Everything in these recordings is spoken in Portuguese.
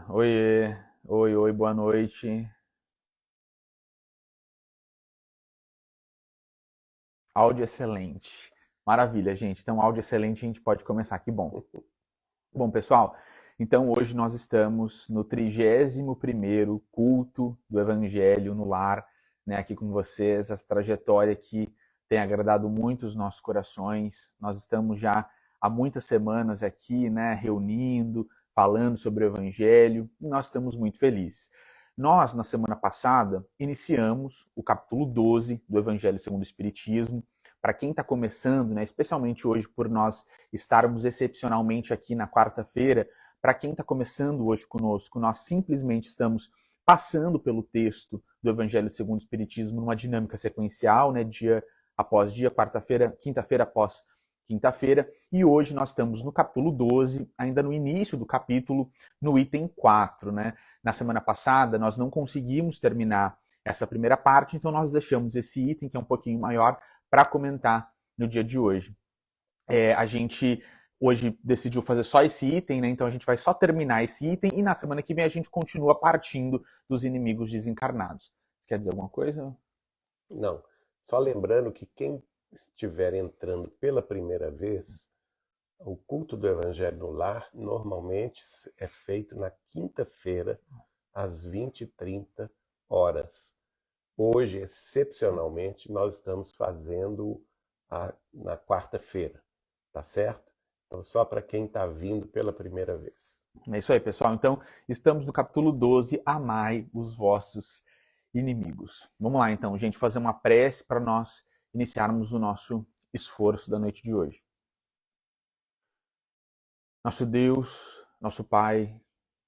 Oiê, oi, boa noite. Áudio excelente. Maravilha, gente. Então, áudio excelente, a gente pode começar. Que bom. Bom, pessoal, então hoje nós estamos no 31º culto do Evangelho no Lar, né, aqui com vocês, essa trajetória que tem agradado muito os nossos corações. Nós estamos já há muitas semanas aqui, né, reunindo, falando sobre o Evangelho, e nós estamos muito felizes. Nós, na semana passada, iniciamos o capítulo 12 do Evangelho segundo o Espiritismo. Para quem está começando, né, especialmente hoje por nós estarmos excepcionalmente aqui na quarta-feira, para quem está começando hoje conosco, nós simplesmente estamos passando pelo texto do Evangelho segundo o Espiritismo numa dinâmica sequencial, né, dia após dia, quarta-feira, quinta-feira após quinta-feira, e hoje nós estamos no capítulo 12, ainda no início do capítulo, no item 4, né? Na semana passada nós não conseguimos terminar essa primeira parte, então nós deixamos esse item, que é um pouquinho maior, para comentar no dia de hoje. A gente hoje decidiu fazer só esse item, né? Então a gente vai só terminar esse item e na semana que vem a gente continua partindo dos inimigos desencarnados. Você quer dizer alguma coisa? Não. Só lembrando que quem estiver entrando pela primeira vez, o culto do Evangelho no Lar normalmente é feito na quinta-feira, às 20h30 horas. Hoje, excepcionalmente, nós estamos fazendo na quarta-feira, tá certo? Então, só para quem está vindo pela primeira vez. É isso aí, pessoal. Então, estamos no capítulo 12, Amai os vossos inimigos. Vamos lá, então, gente, fazer uma prece para nós iniciarmos o nosso esforço da noite de hoje. Nosso Deus, nosso Pai,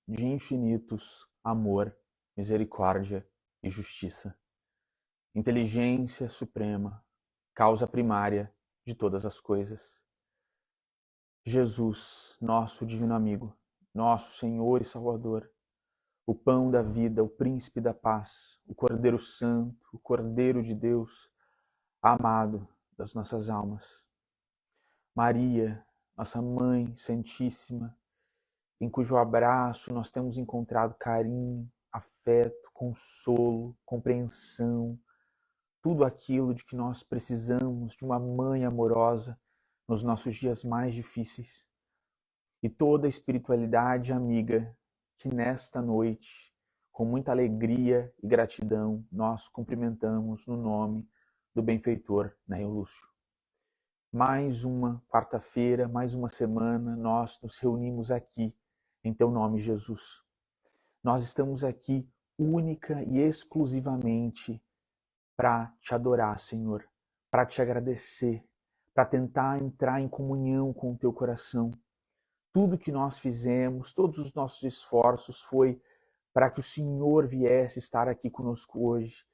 de infinitos amor, misericórdia e justiça. Inteligência suprema, causa primária de todas as coisas. Jesus, nosso divino amigo, nosso Senhor e Salvador, o pão da vida, o príncipe da paz, o Cordeiro Santo, o Cordeiro de Deus, amado das nossas almas. Maria, nossa Mãe Santíssima, em cujo abraço nós temos encontrado carinho, afeto, consolo, compreensão, tudo aquilo de que nós precisamos de uma mãe amorosa nos nossos dias mais difíceis. E toda a espiritualidade amiga que nesta noite, com muita alegria e gratidão, nós cumprimentamos no nome do benfeitor Neil Lúcio. Mais uma quarta-feira, mais uma semana, nós nos reunimos aqui em teu nome, Jesus. Nós estamos aqui única e exclusivamente para te adorar, Senhor, para te agradecer, para tentar entrar em comunhão com o teu coração. Tudo que nós fizemos, todos os nossos esforços foi para que o Senhor viesse estar aqui conosco hoje.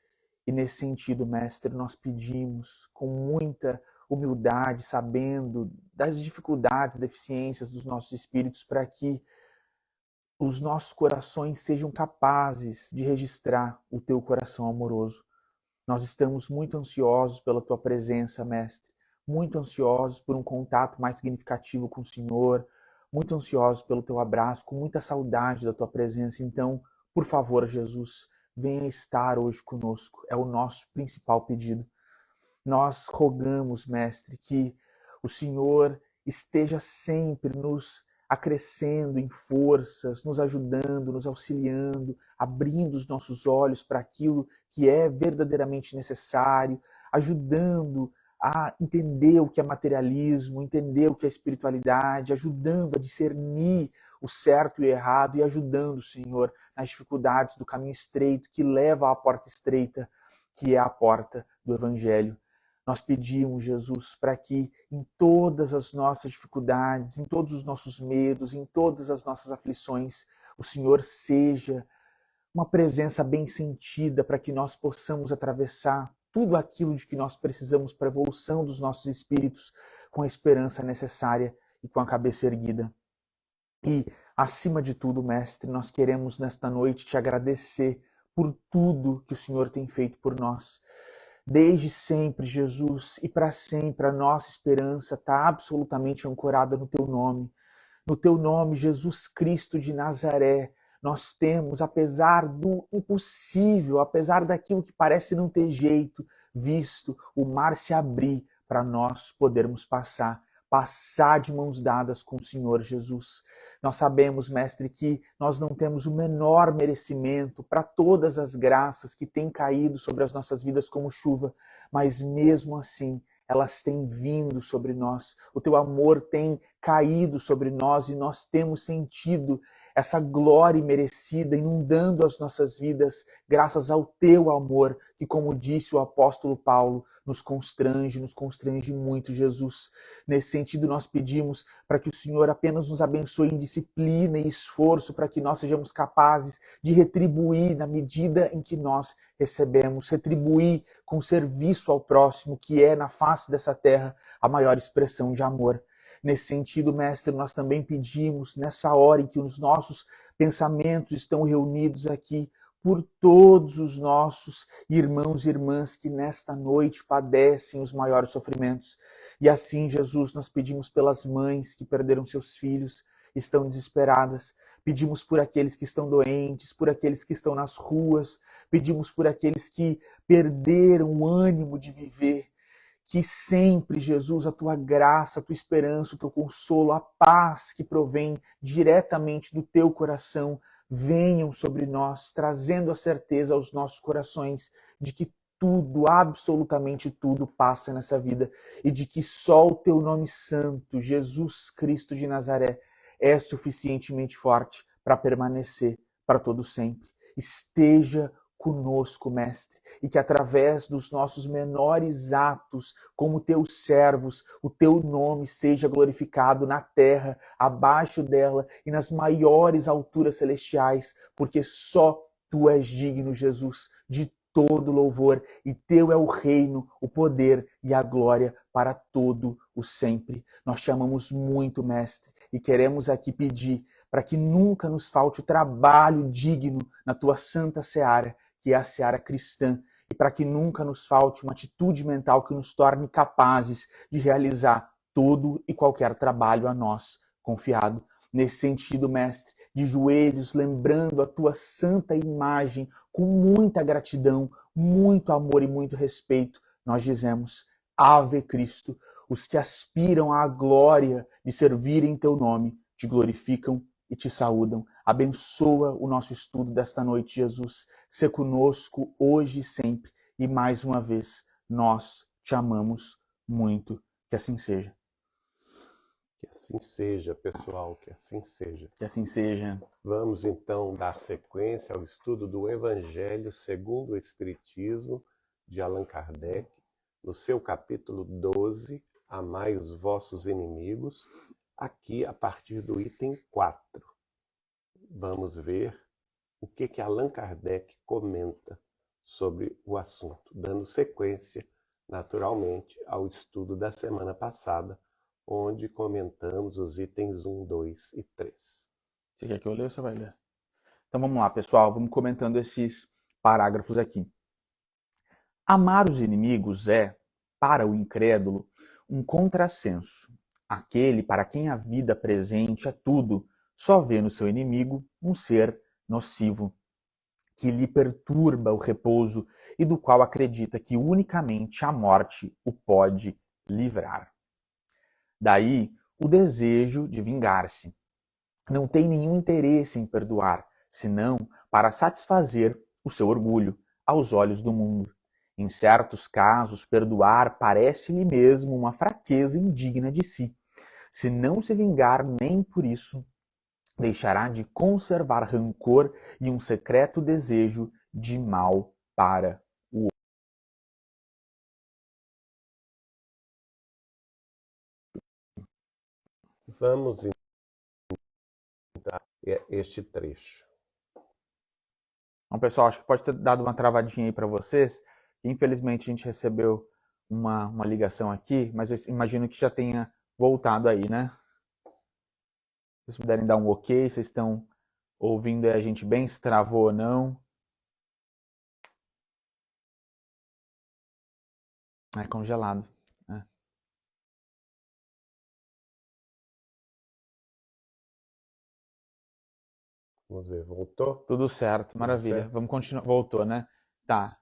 E nesse sentido, Mestre, nós pedimos com muita humildade, sabendo das dificuldades, deficiências dos nossos espíritos, para que os nossos corações sejam capazes de registrar o teu coração amoroso. Nós estamos muito ansiosos pela tua presença, Mestre, muito ansiosos por um contato mais significativo com o Senhor, muito ansiosos pelo teu abraço, com muita saudade da tua presença. Então, por favor, Jesus, venha estar hoje conosco. É o nosso principal pedido. Nós rogamos, Mestre, que o Senhor esteja sempre nos acrescendo em forças, nos ajudando, nos auxiliando, abrindo os nossos olhos para aquilo que é verdadeiramente necessário, ajudando a entender o que é materialismo, entender o que é espiritualidade, ajudando a discernir o certo e o errado e ajudando, Senhor, nas dificuldades do caminho estreito que leva à porta estreita, que é a porta do Evangelho. Nós pedimos, Jesus, para que em todas as nossas dificuldades, em todos os nossos medos, em todas as nossas aflições, o Senhor seja uma presença bem sentida para que nós possamos atravessar tudo aquilo de que nós precisamos para a evolução dos nossos espíritos com a esperança necessária e com a cabeça erguida. E, acima de tudo, Mestre, nós queremos nesta noite te agradecer por tudo que o Senhor tem feito por nós. Desde sempre, Jesus, e para sempre, a nossa esperança está absolutamente ancorada no teu nome. No teu nome, Jesus Cristo de Nazaré, nós temos, apesar do impossível, apesar daquilo que parece não ter jeito, visto o mar se abrir para nós podermos passar de mãos dadas com o Senhor Jesus. Nós sabemos, Mestre, que nós não temos o menor merecimento para todas as graças que têm caído sobre as nossas vidas como chuva, mas mesmo assim, elas têm vindo sobre nós. O teu amor tem caído sobre nós e nós temos sentido essa glória imerecida inundando as nossas vidas, graças ao teu amor, que, como disse o apóstolo Paulo, nos constrange muito, Jesus. Nesse sentido, nós pedimos para que o Senhor apenas nos abençoe em disciplina e esforço, para que nós sejamos capazes de retribuir na medida em que nós recebemos, retribuir com serviço ao próximo, que é, na face dessa terra, a maior expressão de amor. Nesse sentido, Mestre, nós também pedimos, nessa hora em que os nossos pensamentos estão reunidos aqui, por todos os nossos irmãos e irmãs que nesta noite padecem os maiores sofrimentos. E assim, Jesus, nós pedimos pelas mães que perderam seus filhos, estão desesperadas, pedimos por aqueles que estão doentes, por aqueles que estão nas ruas, pedimos por aqueles que perderam o ânimo de viver. Que sempre, Jesus, a tua graça, a tua esperança, o teu consolo, a paz que provém diretamente do teu coração venham sobre nós, trazendo a certeza aos nossos corações de que tudo, absolutamente tudo passa nessa vida e de que só o teu nome santo, Jesus Cristo de Nazaré, é suficientemente forte para permanecer para todo sempre. Esteja conosco, Mestre, e que através dos nossos menores atos, como teus servos, o teu nome seja glorificado na terra, abaixo dela e nas maiores alturas celestiais, porque só tu és digno, Jesus, de todo louvor, e teu é o reino, o poder e a glória para todo o sempre. Nós te amamos muito, Mestre, e queremos aqui pedir para que nunca nos falte o trabalho digno na tua santa seara, que é a seara cristã, e para que nunca nos falte uma atitude mental que nos torne capazes de realizar todo e qualquer trabalho a nós confiado. Nesse sentido, Mestre, de joelhos, lembrando a tua santa imagem, com muita gratidão, muito amor e muito respeito, nós dizemos: Ave Cristo. Os que aspiram à glória de servir em teu nome te glorificam e te saúdam. Abençoa o nosso estudo desta noite, Jesus. Sê conosco hoje e sempre. E mais uma vez, nós te amamos muito. Que assim seja. Que assim seja, pessoal, que assim seja. Que assim seja. Vamos então dar sequência ao estudo do Evangelho segundo o Espiritismo de Allan Kardec, no seu capítulo 12, Amai os vossos inimigos, aqui a partir do item 4. Vamos ver o que Allan Kardec comenta sobre o assunto, dando sequência, naturalmente, ao estudo da semana passada, onde comentamos os itens 1, 2 e 3. Você quer que eu leia ou você vai ler? Então vamos lá, pessoal, vamos comentando esses parágrafos aqui. Amar os inimigos é, para o incrédulo, um contrassenso. Aquele para quem a vida presente é tudo, só vê no seu inimigo um ser nocivo, que lhe perturba o repouso e do qual acredita que unicamente a morte o pode livrar. Daí o desejo de vingar-se. Não tem nenhum interesse em perdoar, senão para satisfazer o seu orgulho aos olhos do mundo. Em certos casos, perdoar parece-lhe mesmo uma fraqueza indigna de si. Se não se vingar nem por isso, deixará de conservar rancor e um secreto desejo de mal para o outro. Vamos entrar este trecho. Então, pessoal, acho que pode ter dado uma travadinha aí para vocês. Infelizmente, a gente recebeu uma ligação aqui, mas eu imagino que já tenha voltado aí, né? Se vocês puderem dar um ok, vocês estão ouvindo a gente bem, se travou ou não. É congelado. Né? Vamos ver, voltou? Tudo certo, maravilha. certo? Vamos continuar. Voltou, né? Tá.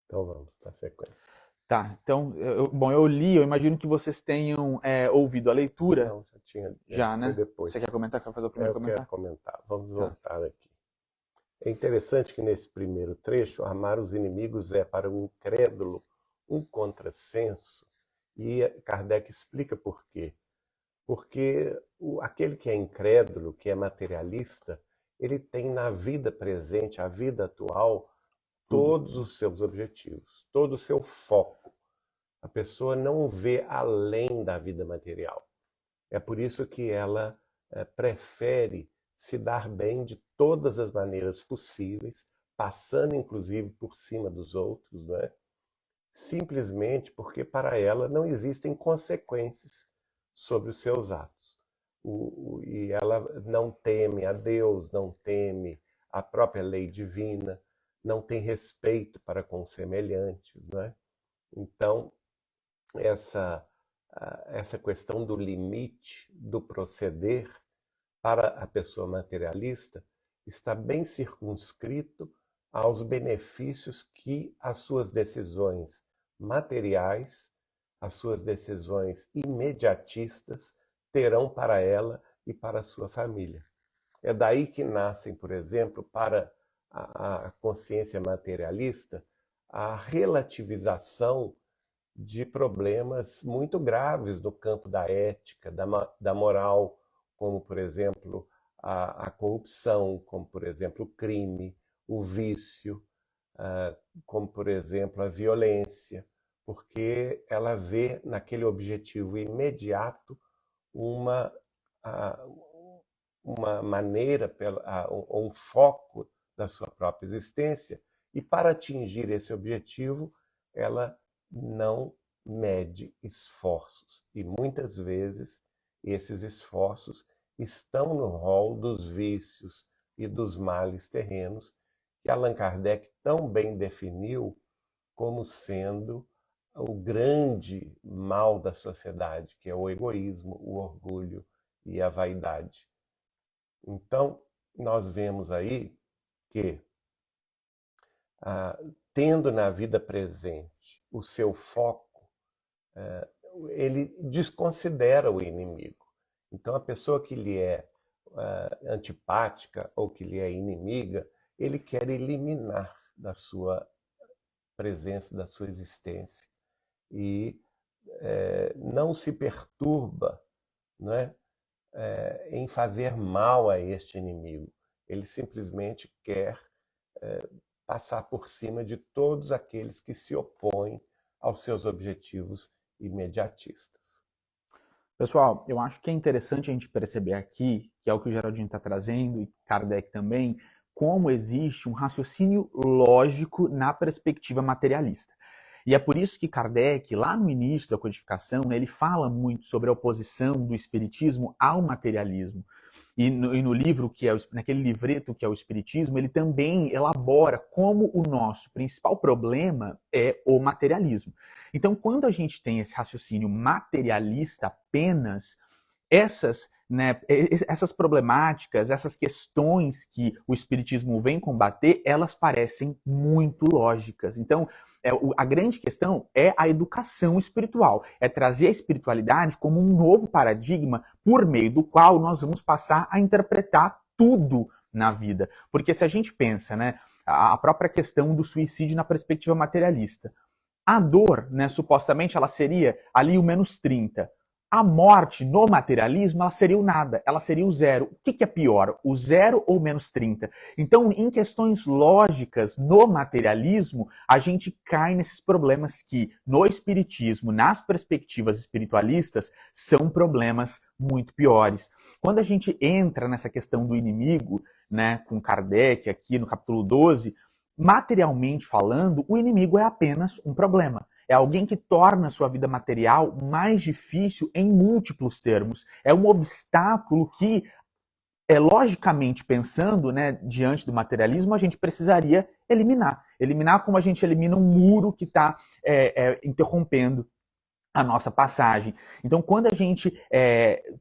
Então vamos na sequência. Tá. Então, bom, eu li, eu imagino que vocês tenham ouvido a leitura. Não, já tinha. Já, Foi né? depois. Você quer comentar? Quer fazer o primeiro Eu quero comentário? comentar. Vamos Tá. voltar aqui. É interessante que nesse primeiro trecho, amar os inimigos é para o incrédulo um contrassenso, e Kardec explica por quê. Porque aquele que é incrédulo, que é materialista, ele tem na vida presente, a vida atual, todos os seus objetivos, todo o seu foco. A pessoa não vê além da vida material. É por isso que ela prefere se dar bem de todas as maneiras possíveis, passando inclusive por cima dos outros, não é? Simplesmente porque para ela não existem consequências sobre os seus atos. E ela não teme a Deus, não teme a própria lei divina, não tem respeito para com os semelhantes, não é? Então, essa questão do limite do proceder para a pessoa materialista está bem circunscrito aos benefícios que as suas decisões materiais, as suas decisões imediatistas terão para ela e para a sua família. É daí que nascem, por exemplo, para a consciência materialista, a relativização de problemas muito graves no campo da ética, da moral, como, por exemplo, a corrupção, como, por exemplo, o crime, o vício, como, por exemplo, a violência, porque ela vê naquele objetivo imediato uma maneira, um foco da sua própria existência, e para atingir esse objetivo, ela não mede esforços. E muitas vezes esses esforços estão no rol dos vícios e dos males terrenos que Allan Kardec tão bem definiu como sendo o grande mal da sociedade, que é o egoísmo, o orgulho e a vaidade. Então, nós vemos aí que, tendo na vida presente o seu foco, ele desconsidera o inimigo. Então, a pessoa que lhe é antipática ou que lhe é inimiga, ele quer eliminar da sua presença, da sua existência. E não se perturba, não é? Em fazer mal a este inimigo. Ele simplesmente quer passar por cima de todos aqueles que se opõem aos seus objetivos imediatistas. Pessoal, eu acho que é interessante a gente perceber aqui, que é o que o Geraldinho está trazendo, e Kardec também, como existe um raciocínio lógico na perspectiva materialista. E é por isso que Kardec, lá no início da codificação, ele fala muito sobre a oposição do espiritismo ao materialismo. E no livro, naquele livreto que é o Espiritismo, ele também elabora como o nosso principal problema é o materialismo. Então, quando a gente tem esse raciocínio materialista apenas, essas problemáticas, essas questões que o Espiritismo vem combater, elas parecem muito lógicas. Então, a grande questão é a educação espiritual, é trazer a espiritualidade como um novo paradigma por meio do qual nós vamos passar a interpretar tudo na vida. Porque se a gente pensa, né, a própria questão do suicídio na perspectiva materialista, a dor, né, supostamente, ela seria ali o menos 30. A morte no materialismo, ela seria o nada, ela seria o zero. O que é pior, o 0 ou menos 30? Então, em questões lógicas, no materialismo, a gente cai nesses problemas que, no espiritismo, nas perspectivas espiritualistas, são problemas muito piores. Quando a gente entra nessa questão do inimigo, né, com Kardec, aqui no capítulo 12, materialmente falando, o inimigo é apenas um problema. É alguém que torna a sua vida material mais difícil em múltiplos termos. É um obstáculo que, logicamente pensando, né, diante do materialismo, a gente precisaria eliminar. Eliminar como a gente elimina um muro que está interrompendo a nossa passagem. Então, quando a gente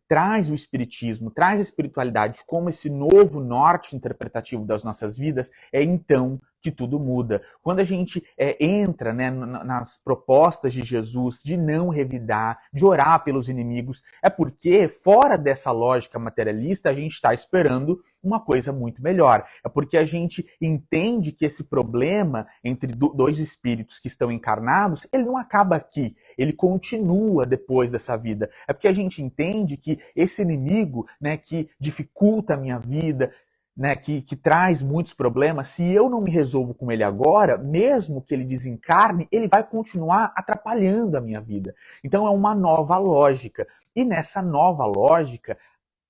traz o Espiritismo, traz a espiritualidade como esse novo norte interpretativo das nossas vidas, é então que tudo muda. Quando a gente entra, né, nas propostas de Jesus de não revidar, de orar pelos inimigos, é porque, fora dessa lógica materialista, a gente está esperando uma coisa muito melhor. É porque a gente entende que esse problema entre dois espíritos que estão encarnados, ele não acaba aqui, ele continua depois dessa vida. É porque a gente entende que esse inimigo, né, que dificulta a minha vida, né, que traz muitos problemas, se eu não me resolvo com ele agora, mesmo que ele desencarne, ele vai continuar atrapalhando a minha vida. Então é uma nova lógica. E nessa nova lógica,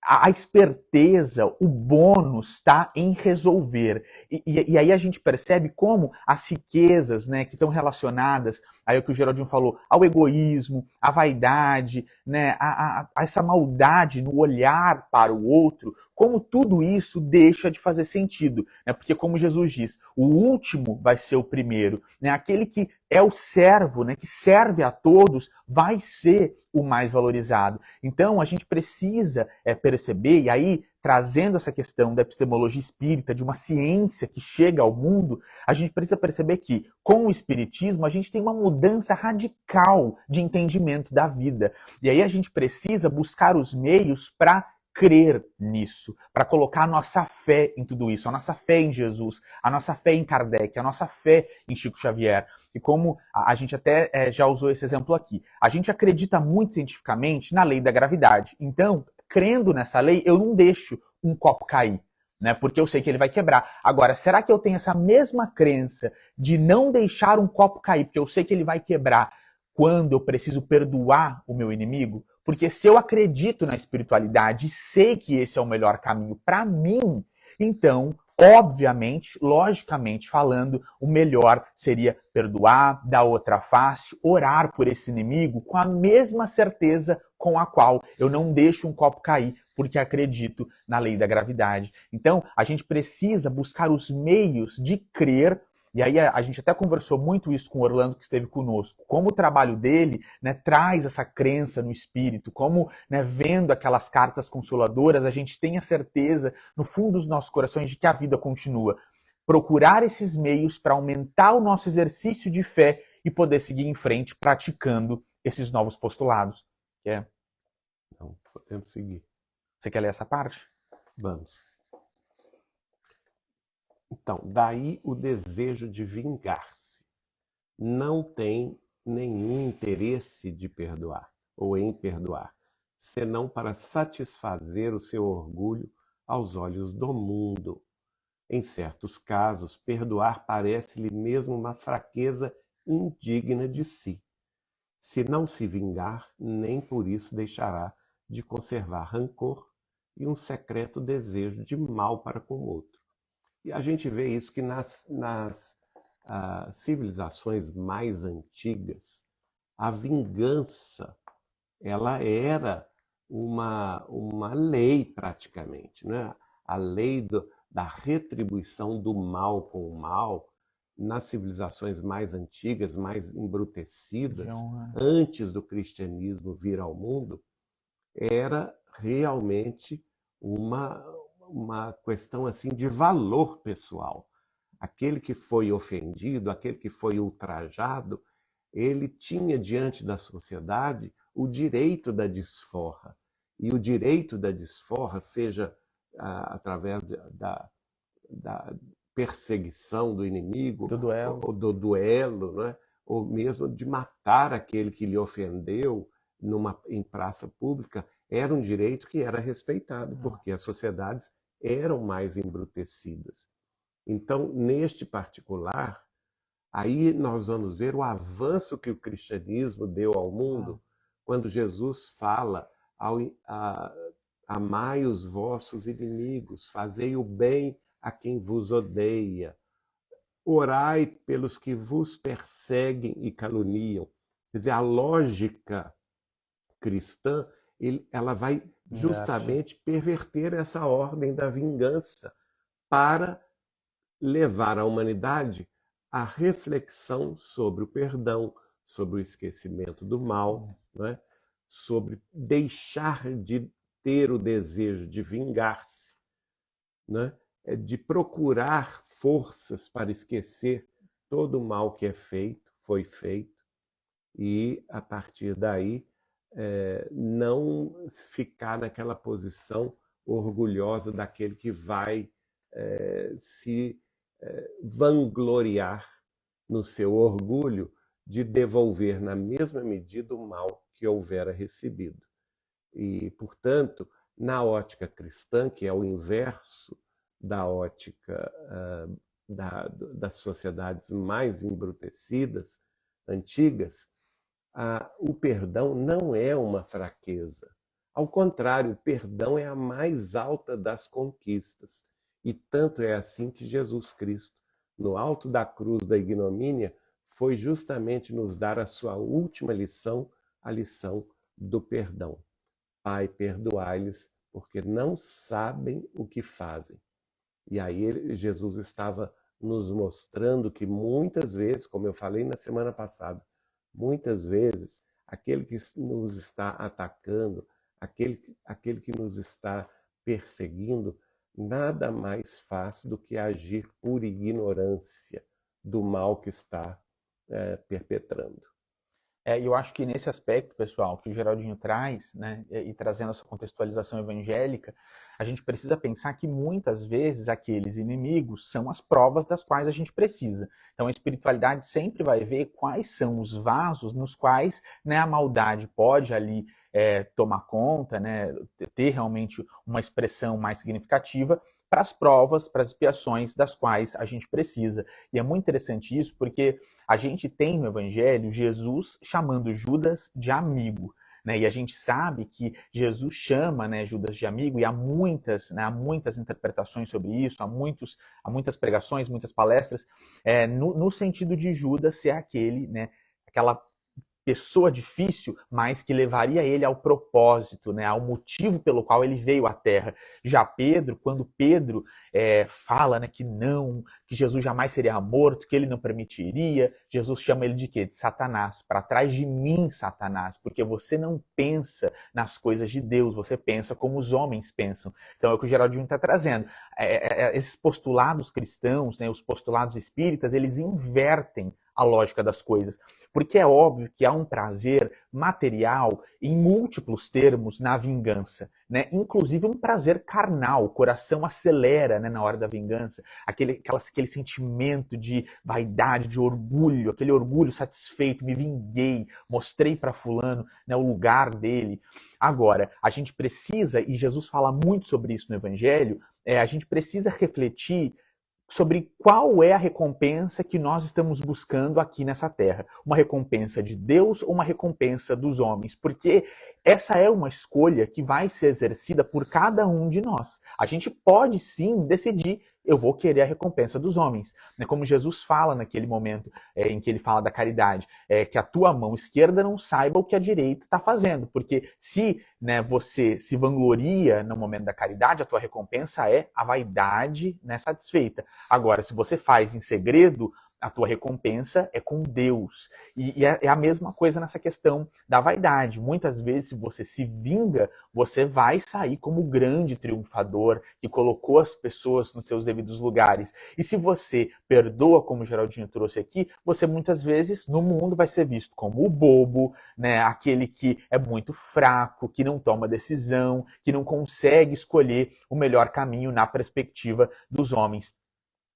a esperteza, o bônus está em resolver. E aí a gente percebe como as riquezas, né, que estão relacionadas, aí é o que o Geraldinho falou, ao egoísmo, à vaidade, né, a essa maldade no olhar para o outro, como tudo isso deixa de fazer sentido. Né? Porque, como Jesus diz, o último vai ser o primeiro. Né? Aquele que é o servo, né, que serve a todos, vai ser o mais valorizado. Então, a gente precisa perceber, e aí, trazendo essa questão da epistemologia espírita, de uma ciência que chega ao mundo, a gente precisa perceber que, com o espiritismo, a gente tem uma mudança radical de entendimento da vida. E aí a gente precisa buscar os meios para crer nisso, para colocar a nossa fé em tudo isso, a nossa fé em Jesus, a nossa fé em Kardec, a nossa fé em Chico Xavier. E como a gente até já usou esse exemplo aqui, a gente acredita muito cientificamente na lei da gravidade. Então, crendo nessa lei, eu não deixo um copo cair, né? Porque eu sei que ele vai quebrar. Agora, será que eu tenho essa mesma crença de não deixar um copo cair, porque eu sei que ele vai quebrar, quando eu preciso perdoar o meu inimigo? Porque se eu acredito na espiritualidade e sei que esse é o melhor caminho para mim, então, obviamente, logicamente falando, o melhor seria perdoar, dar outra face, orar por esse inimigo com a mesma certeza com a qual eu não deixo um copo cair, porque acredito na lei da gravidade. Então, a gente precisa buscar os meios de crer. E aí a gente até conversou muito isso com o Orlando, que esteve conosco, como o trabalho dele, né, traz essa crença no espírito, como, né, vendo aquelas cartas consoladoras, a gente tem a certeza, no fundo dos nossos corações, de que a vida continua. Procurar esses meios para aumentar o nosso exercício de fé e poder seguir em frente praticando esses novos postulados. Então, podemos seguir. Você quer ler essa parte? Vamos. Então, daí o desejo de vingar-se. Não tem nenhum interesse de perdoar, ou em perdoar, senão para satisfazer o seu orgulho aos olhos do mundo. Em certos casos, perdoar parece-lhe mesmo uma fraqueza indigna de si. Se não se vingar, nem por isso deixará de conservar rancor e um secreto desejo de mal para com o outro. E a gente vê isso que nas civilizações mais antigas, a vingança ela era uma lei praticamente, né? A lei da retribuição do mal com o mal, nas civilizações mais antigas, mais embrutecidas, antes do cristianismo vir ao mundo, era realmente uma questão assim de valor pessoal. Aquele que foi ofendido, aquele que foi ultrajado, ele tinha diante da sociedade o direito da desforra. E o direito da desforra, seja através da perseguição do inimigo, ou do duelo, né? Ou mesmo de matar aquele que lhe ofendeu em praça pública, era um direito que era respeitado, porque as sociedades eram mais embrutecidas. Então, neste particular, aí nós vamos ver o avanço que o cristianismo deu ao mundo, quando Jesus fala, amai os vossos inimigos, fazei o bem a quem vos odeia, orai pelos que vos perseguem e caluniam. Quer dizer, a lógica cristã, ela vai justamente perverter essa ordem da vingança para levar a humanidade à reflexão sobre o perdão, sobre o esquecimento do mal, né? Sobre deixar de ter o desejo de vingar-se, né? De procurar forças para esquecer todo o mal que foi feito, e a partir daí não ficar naquela posição orgulhosa daquele que vai se vangloriar no seu orgulho de devolver na mesma medida o mal que houvera recebido. E, portanto, na ótica cristã, que é o inverso da ótica das sociedades mais embrutecidas, antigas, o perdão não é uma fraqueza. Ao contrário, o perdão é a mais alta das conquistas. E tanto é assim que Jesus Cristo, no alto da cruz da ignomínia, foi justamente nos dar a sua última lição, a lição do perdão. Pai, perdoai-lhes, porque não sabem o que fazem. E aí Jesus estava nos mostrando que muitas vezes, como eu falei na semana passada, muitas vezes aquele que nos está atacando, aquele que nos está perseguindo, nada mais faz do que agir por ignorância do mal que está perpetrando. Eu acho que nesse aspecto, pessoal, que o Geraldinho traz, né, e trazendo essa contextualização evangélica, a gente precisa pensar que muitas vezes aqueles inimigos são as provas das quais a gente precisa. Então a espiritualidade sempre vai ver quais são os vasos nos quais, né, a maldade pode ali tomar conta, né, ter realmente uma expressão mais significativa, para as provas, para as expiações das quais a gente precisa. E é muito interessante isso, porque a gente tem no Evangelho Jesus chamando Judas de amigo, né? E a gente sabe que Jesus chama, né, Judas de amigo, e há muitas interpretações sobre isso, há muitas pregações, muitas palestras, no sentido de Judas ser aquele, né, aquela pessoa difícil, mas que levaria ele ao propósito, né, ao motivo pelo qual ele veio à Terra. Já Pedro, quando Pedro fala, né, que Jesus jamais seria morto, que ele não permitiria, Jesus chama ele de quê? De Satanás. Para trás de mim, Satanás, porque você não pensa nas coisas de Deus, você pensa como os homens pensam. Então é o que o Geraldinho está trazendo. Esses postulados cristãos, né, os postulados espíritas, eles invertem a lógica das coisas. Porque é óbvio que há um prazer material em múltiplos termos na vingança, né? Inclusive um prazer carnal, o coração acelera, né, na hora da vingança, aquele sentimento de vaidade, de orgulho, aquele orgulho satisfeito, me vinguei, mostrei para fulano, né, o lugar dele. Agora, a gente precisa, e Jesus fala muito sobre isso no Evangelho, a gente precisa refletir sobre qual é a recompensa que nós estamos buscando aqui nessa terra. Uma recompensa de Deus ou uma recompensa dos homens? Porque essa é uma escolha que vai ser exercida por cada um de nós. A gente pode sim decidir, eu vou querer a recompensa dos homens. Como Jesus fala naquele momento em que ele fala da caridade, que a tua mão esquerda não saiba o que a direita está fazendo. Porque se, né, você se vangloria no momento da caridade, a tua recompensa é a vaidade, né, satisfeita. Agora, se você faz em segredo, a tua recompensa é com Deus. E é a mesma coisa nessa questão da vaidade. Muitas vezes, se você se vinga, você vai sair como o grande triunfador que colocou as pessoas nos seus devidos lugares. E se você perdoa, como o Geraldinho trouxe aqui, você muitas vezes no mundo vai ser visto como o bobo, né? Aquele que é muito fraco, que não toma decisão, que não consegue escolher o melhor caminho na perspectiva dos homens.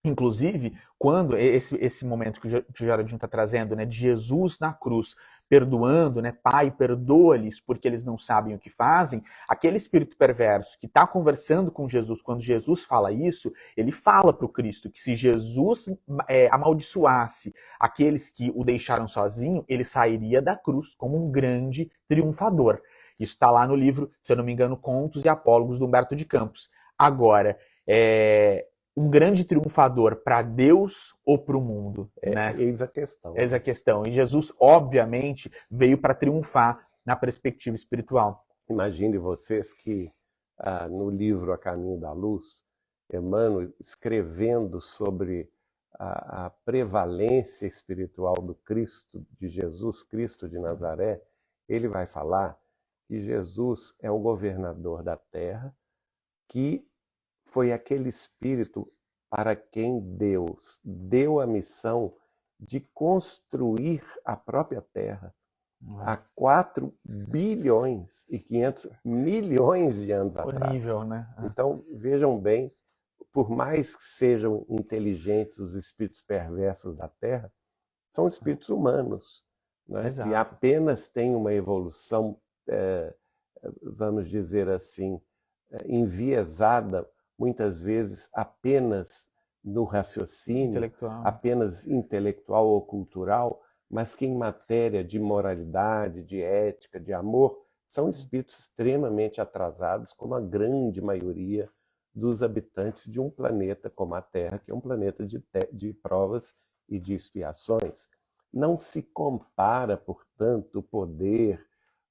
Inclusive, quando esse momento que o Geraldinho está trazendo, né, de Jesus na cruz, perdoando, né, Pai, perdoa-lhes porque eles não sabem o que fazem, aquele espírito perverso que está conversando com Jesus, quando Jesus fala isso, ele fala para o Cristo que se Jesus amaldiçoasse aqueles que o deixaram sozinho, ele sairia da cruz como um grande triunfador. Isso está lá no livro, se eu não me engano, Contos e Apólogos, do Humberto de Campos. Agora, um grande triunfador para Deus ou para o mundo? Né? Eis a questão. Eis a questão. E Jesus, obviamente, veio para triunfar na perspectiva espiritual. Imagine vocês que no livro A Caminho da Luz, Emmanuel, escrevendo sobre a prevalência espiritual do Cristo, de Jesus Cristo de Nazaré, ele vai falar que Jesus é o governador da terra, que foi aquele espírito para quem Deus deu a missão de construir a própria terra há 4 bilhões e 500 milhões de anos atrás. Nível, né? Então, vejam bem, por mais que sejam inteligentes os espíritos perversos da terra, são espíritos humanos, né? Que apenas têm uma evolução, vamos dizer assim, enviesada, muitas vezes apenas no raciocínio, apenas intelectual ou cultural, mas que em matéria de moralidade, de ética, de amor, são espíritos extremamente atrasados, como a grande maioria dos habitantes de um planeta como a Terra, que é um planeta de provas e de expiações. Não se compara, portanto, o poder,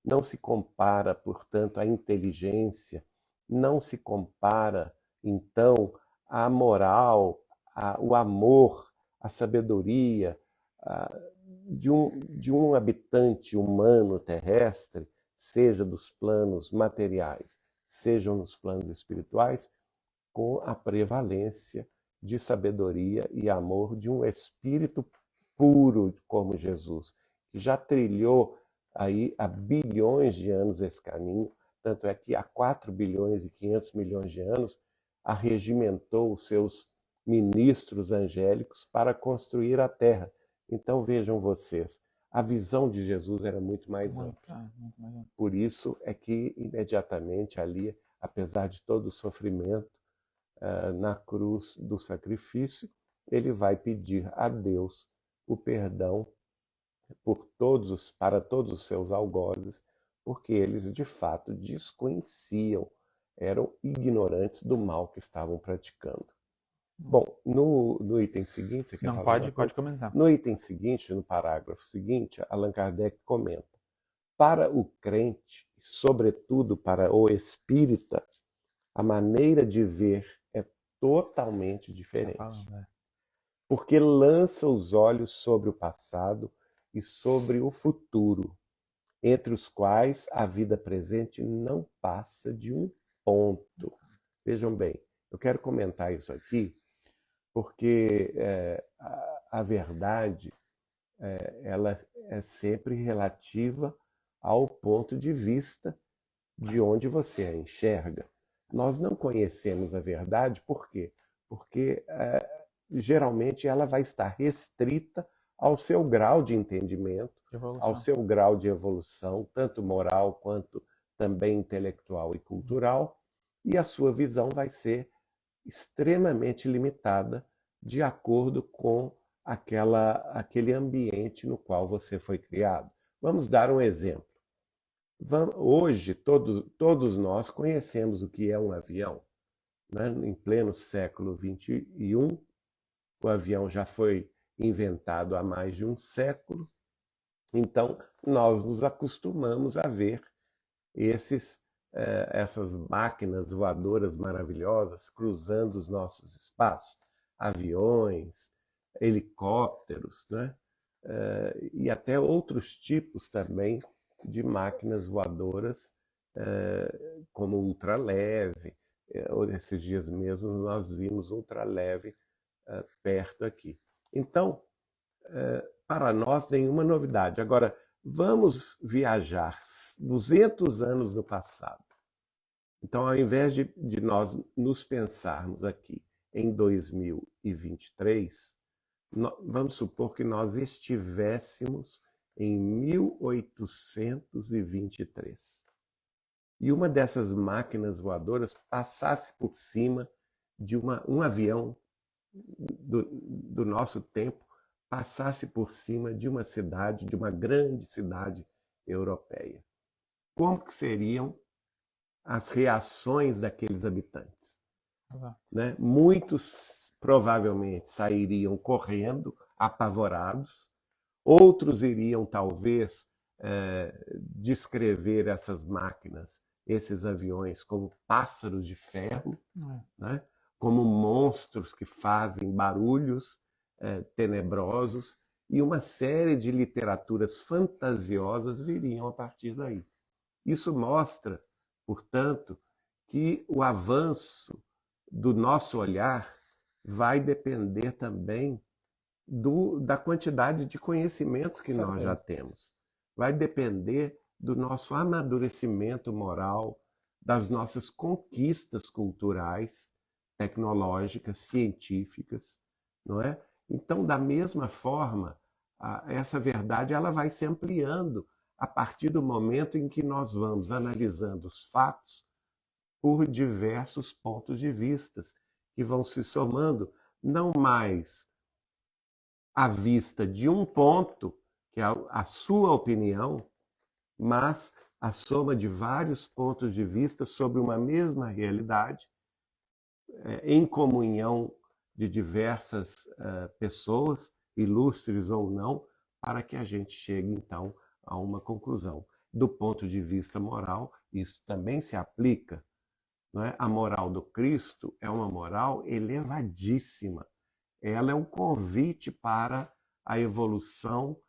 não se compara, portanto, a inteligência, não se compara, então, a moral, o amor, a sabedoria de um habitante humano terrestre, seja dos planos materiais, sejam nos planos espirituais, com a prevalência de sabedoria e amor de um espírito puro como Jesus, que já trilhou aí há bilhões de anos esse caminho, tanto é que há 4 bilhões e 500 milhões de anos arregimentou os seus ministros angélicos para construir a Terra. Então vejam vocês, a visão de Jesus era muito mais ampla. Por isso é que imediatamente ali, apesar de todo o sofrimento na cruz do sacrifício, ele vai pedir a Deus o perdão para todos os seus algozes, porque eles de fato desconheciam, eram ignorantes do mal que estavam praticando. Bom, no item seguinte... Você quer falar? Pode comentar. No item seguinte, no parágrafo seguinte, Allan Kardec comenta: para o crente, sobretudo para o espírita, a maneira de ver é totalmente diferente. Porque lança os olhos sobre o passado e sobre o futuro, entre os quais a vida presente não passa de um ponto. Vejam bem, eu quero comentar isso aqui, porque a verdade ela é sempre relativa ao ponto de vista de onde você a enxerga. Nós não conhecemos a verdade, por quê? Porque geralmente ela vai estar restrita ao seu grau de entendimento, ao seu grau de evolução, tanto moral quanto também intelectual e cultural, e a sua visão vai ser extremamente limitada de acordo com aquele ambiente no qual você foi criado. Vamos dar um exemplo. Hoje, todos nós conhecemos o que é um avião. Né? Em pleno século XXI, o avião já foi inventado há mais de um século, então nós nos acostumamos a ver essas máquinas voadoras maravilhosas cruzando os nossos espaços, aviões, helicópteros, né? E até outros tipos também de máquinas voadoras, como ultraleve. Esses dias mesmo nós vimos ultraleve perto aqui. Então, para nós, nenhuma novidade. Agora, vamos viajar 200 anos no passado. Então, ao invés de nós nos pensarmos aqui em 2023, vamos supor que nós estivéssemos em 1823. E uma dessas máquinas voadoras passasse por cima de um avião do nosso tempo, passasse por cima de uma cidade, de uma grande cidade europeia. Como que seriam as reações daqueles habitantes? Né? Muitos provavelmente sairiam correndo, apavorados. Outros iriam, talvez, descrever essas máquinas, esses aviões, como pássaros de ferro, né? Como monstros que fazem barulhos tenebrosos, e uma série de literaturas fantasiosas viriam a partir daí. Isso mostra, portanto, que o avanço do nosso olhar vai depender também da quantidade de conhecimentos que nós já temos. Vai depender do nosso amadurecimento moral, das nossas conquistas culturais, tecnológicas, científicas, não é? Então, da mesma forma, essa verdade ela vai se ampliando a partir do momento em que nós vamos analisando os fatos por diversos pontos de vista, que vão se somando não mais à vista de um ponto, que é a sua opinião, mas a soma de vários pontos de vista sobre uma mesma realidade, em comunhão de diversas pessoas, ilustres ou não, para que a gente chegue, então, a uma conclusão. Do ponto de vista moral, isso também se aplica. Não é? A moral do Cristo é uma moral elevadíssima. Ela é um convite para a evolução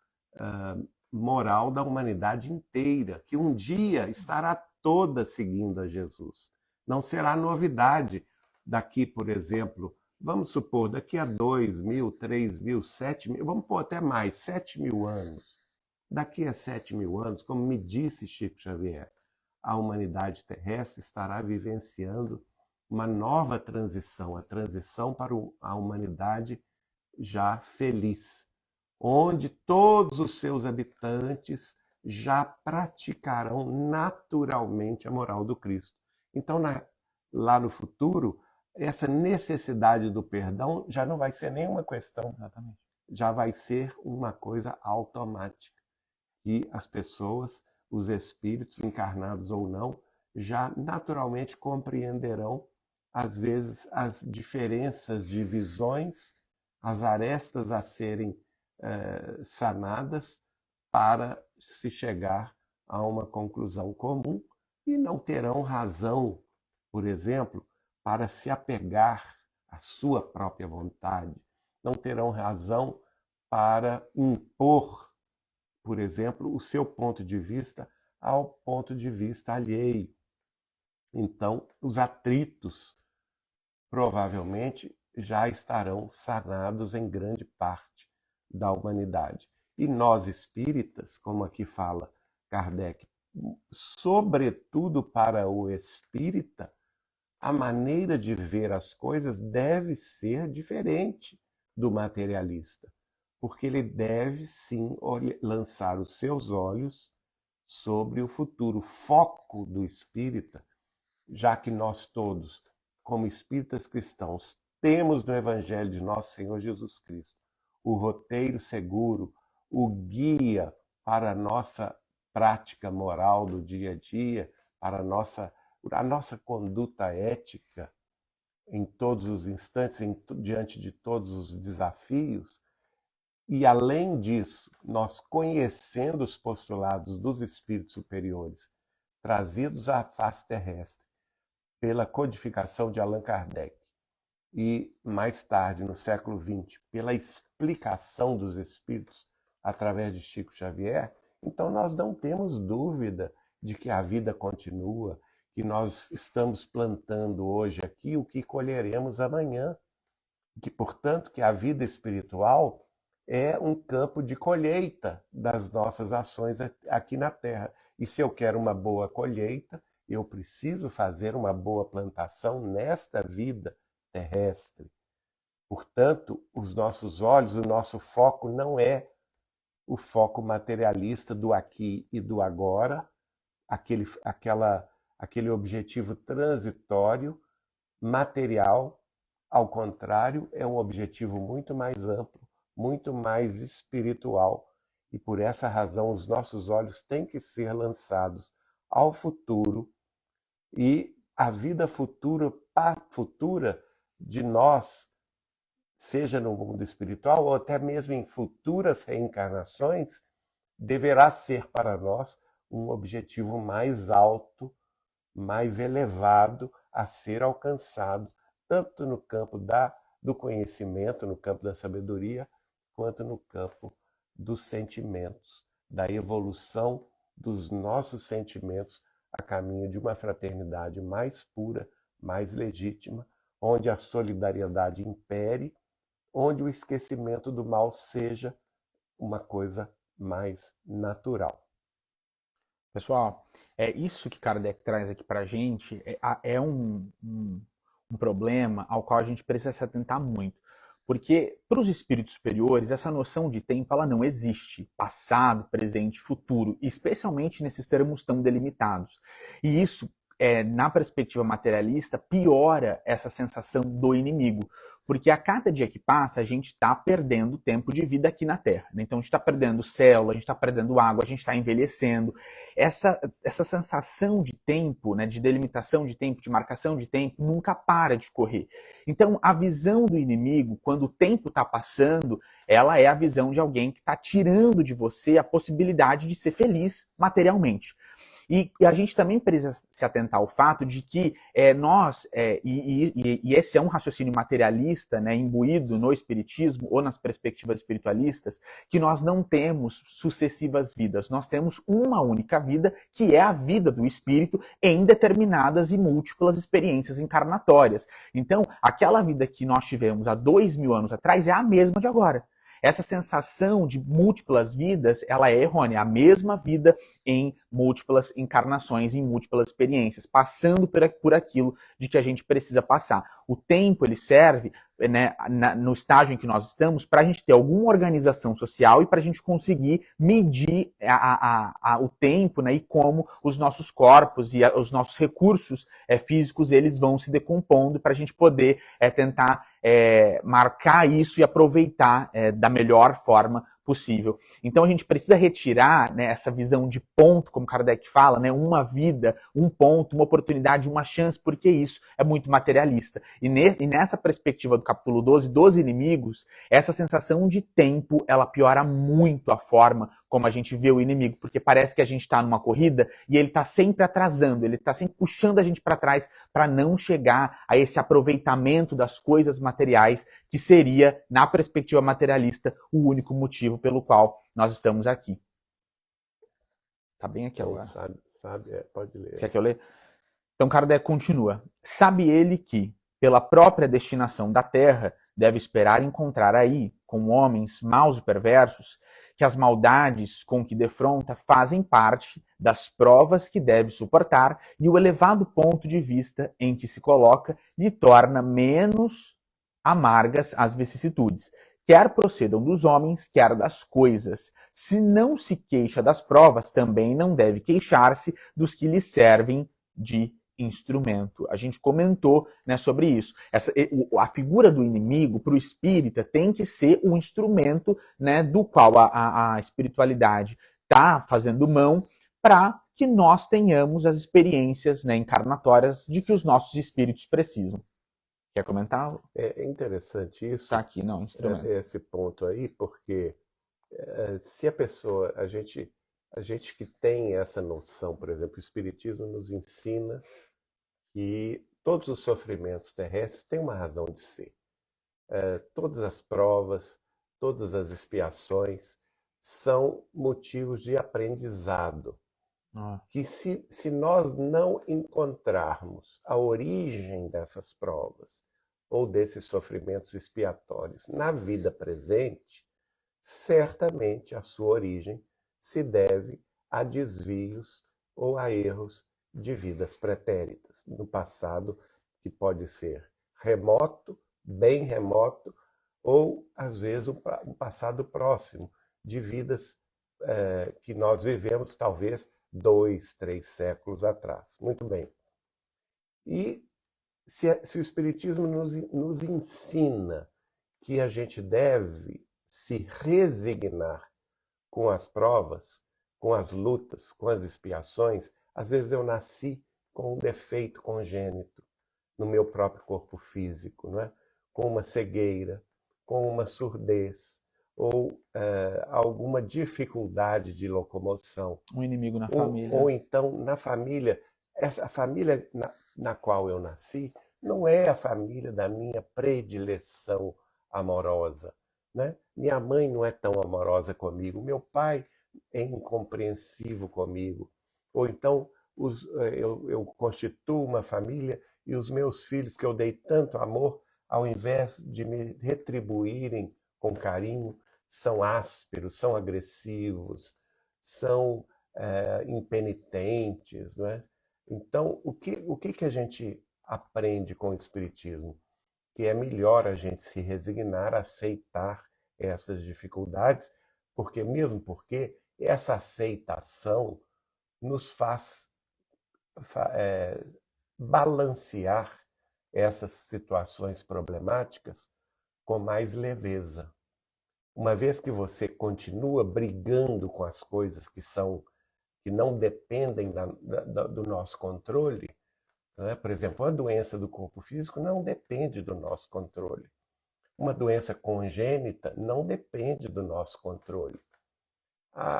moral da humanidade inteira, que um dia estará toda seguindo a Jesus. Não será novidade daqui, por exemplo, vamos supor, daqui a 2.000, 3.000, 7.000, vamos pôr até mais, 7.000 anos. Daqui a 7.000 anos, como me disse Chico Xavier, a humanidade terrestre estará vivenciando uma nova transição, a transição para a humanidade já feliz, onde todos os seus habitantes já praticarão naturalmente a moral do Cristo. Então, lá no futuro, essa necessidade do perdão já não vai ser nenhuma questão, Exatamente. já vai ser uma coisa automática, que as pessoas, os espíritos, encarnados ou não, já naturalmente compreenderão, às vezes, as diferenças de visões, as arestas a serem sanadas para se chegar a uma conclusão comum, e não terão razão, por exemplo, para se apegar à sua própria vontade, não terão razão para impor, por exemplo, o seu ponto de vista ao ponto de vista alheio. Então, os atritos provavelmente já estarão sanados em grande parte da humanidade. E nós espíritas, como aqui fala Kardec, sobretudo para o espírita, a maneira de ver as coisas deve ser diferente do materialista, porque ele deve sim lançar os seus olhos sobre o futuro. O foco do espírita, já que nós todos, como espíritas cristãos, temos no Evangelho de nosso Senhor Jesus Cristo o roteiro seguro, o guia para a nossa prática moral do dia a dia, para a nossa conduta ética em todos os instantes, diante de todos os desafios. E, além disso, nós conhecendo os postulados dos espíritos superiores, trazidos à face terrestre pela codificação de Allan Kardec, e mais tarde, no século XX, pela explicação dos espíritos através de Chico Xavier, então nós não temos dúvida de que a vida continua, que nós estamos plantando hoje aqui o que colheremos amanhã, que, portanto, que a vida espiritual é um campo de colheita das nossas ações aqui na Terra. E se eu quero uma boa colheita, eu preciso fazer uma boa plantação nesta vida terrestre. Portanto, os nossos olhos, o nosso foco não é o foco materialista do aqui e do agora, aquele objetivo transitório, material. Ao contrário, é um objetivo muito mais amplo, muito mais espiritual. E por essa razão, os nossos olhos têm que ser lançados ao futuro, e a vida futura de nós, seja no mundo espiritual ou até mesmo em futuras reencarnações, deverá ser para nós um objetivo mais alto, mais elevado a ser alcançado, tanto no campo da do conhecimento, no campo da sabedoria, quanto no campo dos sentimentos, da evolução dos nossos sentimentos a caminho de uma fraternidade mais pura, mais legítima, onde a solidariedade impere, onde o esquecimento do mal seja uma coisa mais natural. Pessoal, é isso que Kardec traz aqui para a gente, é um problema ao qual a gente precisa se atentar muito. Porque para os espíritos superiores, essa noção de tempo ela não existe. Passado, presente, futuro, especialmente nesses termos tão delimitados. E isso, na perspectiva materialista, piora essa sensação do inimigo. Porque a cada dia que passa, a gente está perdendo tempo de vida aqui na Terra. Né? Então, a gente está perdendo célula, a gente está perdendo água, a gente está envelhecendo. Essa sensação de tempo, né, de delimitação de tempo, de marcação de tempo, nunca para de correr. Então, a visão do inimigo, quando o tempo está passando, ela é a visão de alguém que está tirando de você a possibilidade de ser feliz materialmente. E a gente também precisa se atentar ao fato de que e esse é um raciocínio materialista, né, imbuído no espiritismo ou nas perspectivas espiritualistas, que nós não temos sucessivas vidas, nós temos uma única vida, que é a vida do espírito em determinadas e múltiplas experiências encarnatórias. Então, aquela vida que nós tivemos há 2000 anos atrás é a mesma de agora. Essa sensação de múltiplas vidas, ela é errônea. A mesma vida em múltiplas encarnações, em múltiplas experiências, passando por aquilo de que a gente precisa passar. O tempo, ele serve, né, no estágio em que nós estamos, para a gente ter alguma organização social e para a gente conseguir medir o tempo, né, e como os nossos corpos e os nossos recursos físicos, eles vão se decompondo para a gente poder tentar marcar isso e aproveitar da melhor forma possível. Então a gente precisa retirar, né, essa visão de ponto, como Kardec fala, né, uma vida, um ponto, uma oportunidade, uma chance, porque isso é muito materialista. E nessa perspectiva do capítulo 12, dos inimigos, essa sensação de tempo, ela piora muito a forma como a gente vê o inimigo, porque parece que a gente está numa corrida e ele está sempre atrasando, ele está sempre puxando a gente para trás para não chegar a esse aproveitamento das coisas materiais, que seria, na perspectiva materialista, o único motivo pelo qual nós estamos aqui. Tá bem aqui agora. Pode ler. Quer que eu leia? Então Kardec continua. Sabe ele que, pela própria destinação da Terra, deve esperar encontrar aí, com homens maus e perversos, que as maldades com que defronta fazem parte das provas que deve suportar e o elevado ponto de vista em que se coloca lhe torna menos amargas as vicissitudes, quer procedam dos homens, quer das coisas. Se não se queixa das provas, também não deve queixar-se dos que lhe servem de instrumento. A gente comentou, né, sobre isso. A figura do inimigo para o espírita tem que ser o instrumento, né, do qual a espiritualidade está fazendo mão para que nós tenhamos as experiências, né, encarnatórias de que os nossos espíritos precisam. Quer comentar? É interessante isso. Está aqui, não, instrumento. Esse ponto aí, porque se a pessoa, a gente que tem essa noção, por exemplo, o Espiritismo nos ensina que todos os sofrimentos terrestres têm uma razão de ser. Todas as provas, todas as expiações são motivos de aprendizado. Que se nós não encontrarmos a origem dessas provas ou desses sofrimentos expiatórios na vida presente, certamente a sua origem se deve a desvios ou a erros de vidas pretéritas, no passado, que pode ser remoto, bem remoto, ou às vezes um passado próximo, de vidas que nós vivemos talvez 2, 3 séculos atrás. Muito bem. E se o Espiritismo nos ensina que a gente deve se resignar com as provas, com as lutas, com as expiações, às vezes eu nasci com um defeito congênito no meu próprio corpo físico, não é? Com uma cegueira, com uma surdez, ou alguma dificuldade de locomoção. Um inimigo na família. Ou então, na família, essa família na qual eu nasci não é a família da minha predileção amorosa, né? Minha mãe não é tão amorosa comigo, meu pai é incompreensivo comigo. Ou então eu constituo uma família e os meus filhos, que eu dei tanto amor, ao invés de me retribuírem com carinho, são ásperos, são agressivos, são impenitentes, não é? Então, o que a gente aprende com o Espiritismo? Que é melhor a gente se resignar a aceitar essas dificuldades, porque essa aceitação nos faz balancear essas situações problemáticas com mais leveza. Uma vez que você continua brigando com as coisas que não dependem do nosso controle, né? Por exemplo, a doença do corpo físico não depende do nosso controle. Uma doença congênita não depende do nosso controle.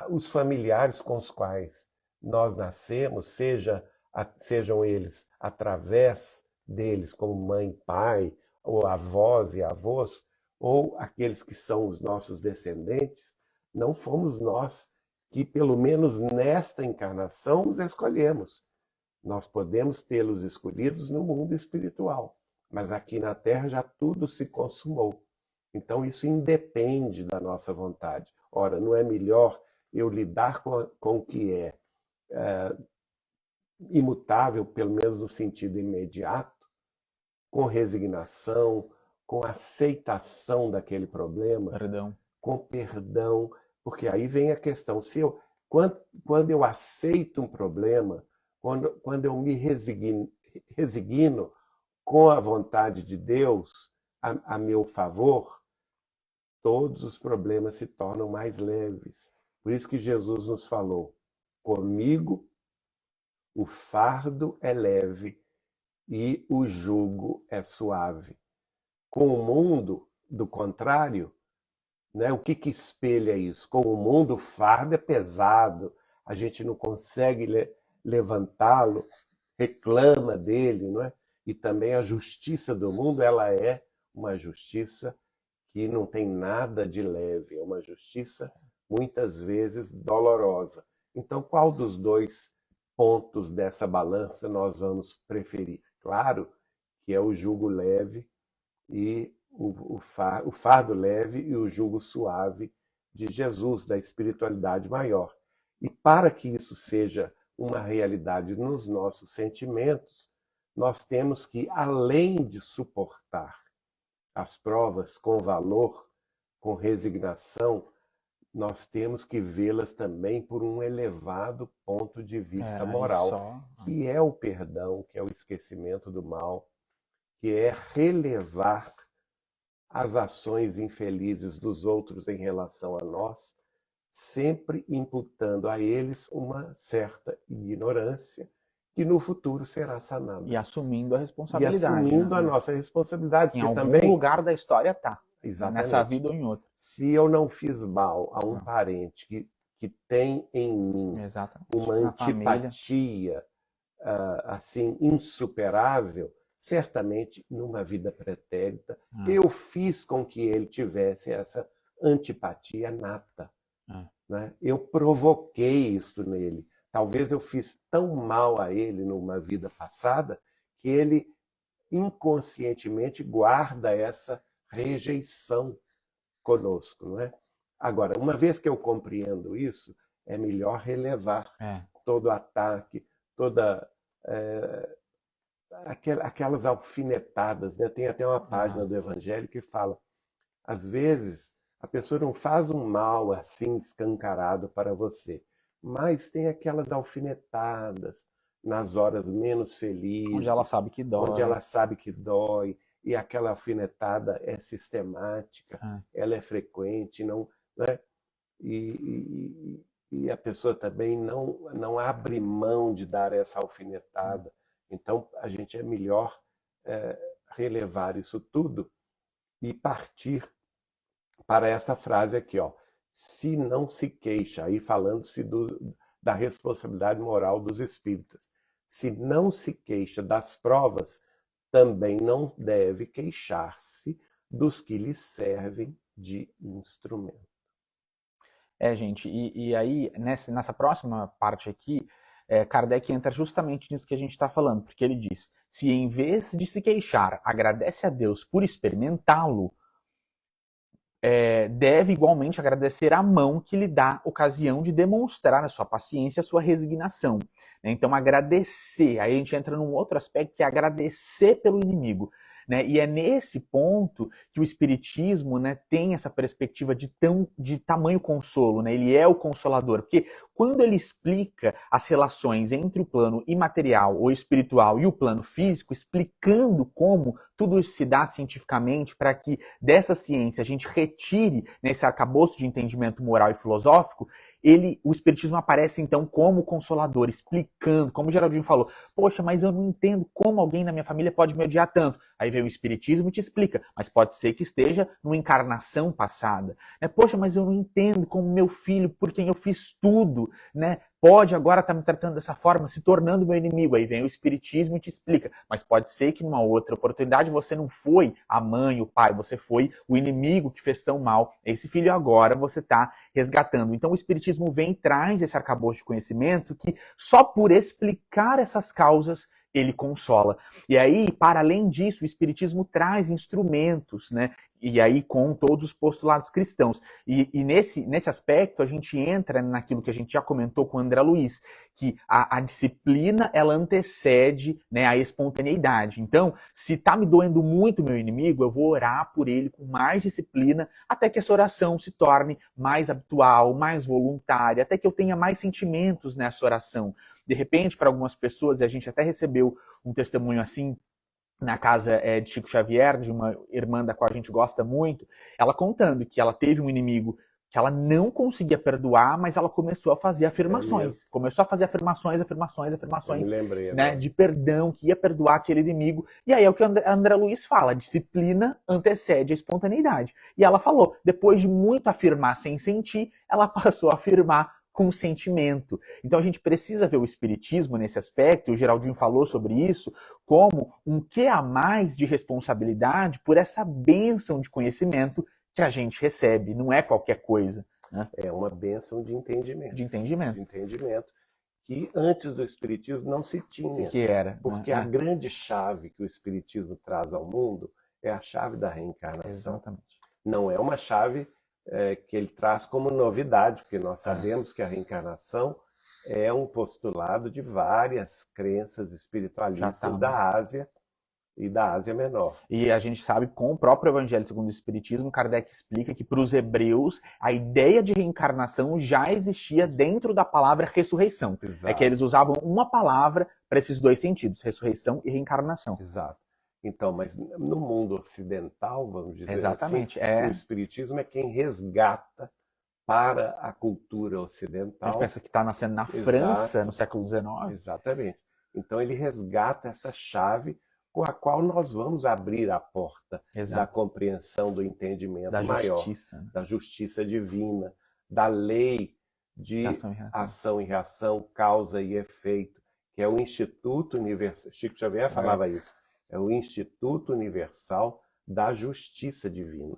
Os familiares com os quais nós nascemos, sejam eles através deles, como mãe, pai, ou avós e avós, ou aqueles que são os nossos descendentes, não fomos nós que, pelo menos nesta encarnação, os escolhemos. Nós podemos tê-los escolhidos no mundo espiritual, mas aqui na Terra já tudo se consumou. Então isso independe da nossa vontade. Ora, não é melhor eu lidar com o que é imutável, pelo menos no sentido imediato, com resignação, com aceitação daquele problema, com perdão, porque aí vem a questão, quando eu aceito um problema, quando eu me resigno com a vontade de Deus a meu favor, todos os problemas se tornam mais leves. Por isso que Jesus nos falou: comigo o fardo é leve e o jugo é suave. Com o mundo, do contrário, né? O que espelha isso? Com o mundo, o fardo é pesado, a gente não consegue levantá-lo, reclama dele, não é? E também a justiça do mundo, ela é uma justiça que não tem nada de leve, é uma justiça muitas vezes dolorosa. Então, qual dos dois pontos dessa balança nós vamos preferir? Claro que é o jugo leve e o fardo leve e o jugo suave de Jesus, da espiritualidade maior. E para que isso seja uma realidade nos nossos sentimentos, nós temos que, além de suportar as provas com valor, com resignação, nós temos que vê-las também por um elevado ponto de vista moral, que é o perdão, que é o esquecimento do mal, que é relevar as ações infelizes dos outros em relação a nós, sempre imputando a eles uma certa ignorância que no futuro será sanada. E assumindo a responsabilidade. E assumindo a nossa responsabilidade. Em algum lugar da história está. Exatamente. Nessa vida ou em outra. Se eu não fiz mal a um parente que tem em mim uma antipatia assim insuperável, certamente numa vida pretérita eu fiz com que ele tivesse essa antipatia nata. Né? Eu provoquei isso nele. Talvez eu fiz tão mal a ele numa vida passada que ele inconscientemente guarda essa rejeição conosco, não é? Agora, uma vez que eu compreendo isso, é melhor relevar todo ataque, toda aquelas alfinetadas, né? Tem até uma página do Evangelho que fala, às vezes a pessoa não faz um mal assim escancarado para você, mas tem aquelas alfinetadas nas horas menos felizes, onde ela sabe que dói, e aquela alfinetada é sistemática, ela é frequente, não, né? E a pessoa também não abre mão de dar essa alfinetada. Então, a gente é melhor relevar isso tudo e partir para essa frase aqui, ó. Se não se queixa, aí falando-se da responsabilidade moral dos espíritas. Se não se queixa das provas, também não deve queixar-se dos que lhe servem de instrumento. Gente, e aí, nessa próxima parte aqui, Kardec entra justamente nisso que a gente está falando, porque ele diz: se em vez de se queixar, agradece a Deus por experimentá-lo, deve igualmente agradecer a mão que lhe dá ocasião de demonstrar a sua paciência, a sua resignação. Então, agradecer, aí a gente entra num outro aspecto, que é agradecer pelo inimigo. Né? E é nesse ponto que o Espiritismo, né, tem essa perspectiva de tamanho consolo, né? Ele é o consolador, porque quando ele explica as relações entre o plano imaterial ou espiritual e o plano físico, explicando como tudo isso se dá cientificamente para que dessa ciência a gente retire nesse arcabouço de entendimento moral e filosófico, o Espiritismo aparece então como consolador, explicando, como o Geraldinho falou, poxa, mas eu não entendo como alguém na minha família pode me odiar tanto. Aí vem o Espiritismo e te explica, mas pode ser que esteja numa encarnação passada. Poxa, mas eu não entendo como meu filho, por quem eu fiz tudo, né, pode agora estar me tratando dessa forma, se tornando meu inimigo. Aí vem o Espiritismo e te explica, mas pode ser que numa outra oportunidade você não foi a mãe, o pai, você foi o inimigo que fez tão mal. Esse filho agora você está resgatando. Então o Espiritismo vem e traz esse arcabouço de conhecimento que só por explicar essas causas ele consola. E aí, para além disso, o Espiritismo traz instrumentos, né? E aí com todos os postulados cristãos. E nesse aspecto, a gente entra naquilo que a gente já comentou com o André Luiz, que a disciplina, ela antecede, né, a espontaneidade. Então, se está me doendo muito meu inimigo, eu vou orar por ele com mais disciplina, até que essa oração se torne mais habitual, mais voluntária, até que eu tenha mais sentimentos nessa oração. De repente, para algumas pessoas, e a gente até recebeu um testemunho assim na casa de Chico Xavier, de uma irmã da qual a gente gosta muito, ela contando que ela teve um inimigo que ela não conseguia perdoar, mas ela começou a fazer afirmações. Começou a fazer afirmações, Eu me lembrei né, agora. de perdão, que ia perdoar aquele inimigo. E aí é o que a André Luiz fala, disciplina antecede a espontaneidade. E ela falou, depois de muito afirmar sem sentir, ela passou a afirmar com sentimento. Então a gente precisa ver o Espiritismo nesse aspecto, e o Geraldinho falou sobre isso, como um que a mais de responsabilidade por essa bênção de conhecimento que a gente recebe. Não é qualquer coisa. Né? É uma bênção de entendimento. De entendimento. De entendimento que antes do Espiritismo não se tinha. Que era. Porque a grande chave que o Espiritismo traz ao mundo é a chave da reencarnação. Exatamente. Não é uma chave que ele traz como novidade, porque nós sabemos que a reencarnação é um postulado de várias crenças espiritualistas da Ásia e da Ásia Menor. E a gente sabe, com o próprio Evangelho segundo o Espiritismo, Kardec explica que para os hebreus a ideia de reencarnação já existia dentro da palavra ressurreição. Exato. É que eles usavam uma palavra para esses dois sentidos, ressurreição e reencarnação. Exato. Então, mas no mundo ocidental, vamos dizer Exatamente, assim, o Espiritismo é quem resgata para a cultura ocidental. A gente pensa que está nascendo na França, no século XIX. Exatamente. Então ele resgata essa chave com a qual nós vamos abrir a porta da compreensão do entendimento maior, da justiça divina, da lei de ação e reação, causa e efeito, que é o Instituto Universal. Chico Xavier falava isso. É o Instituto Universal da Justiça Divina.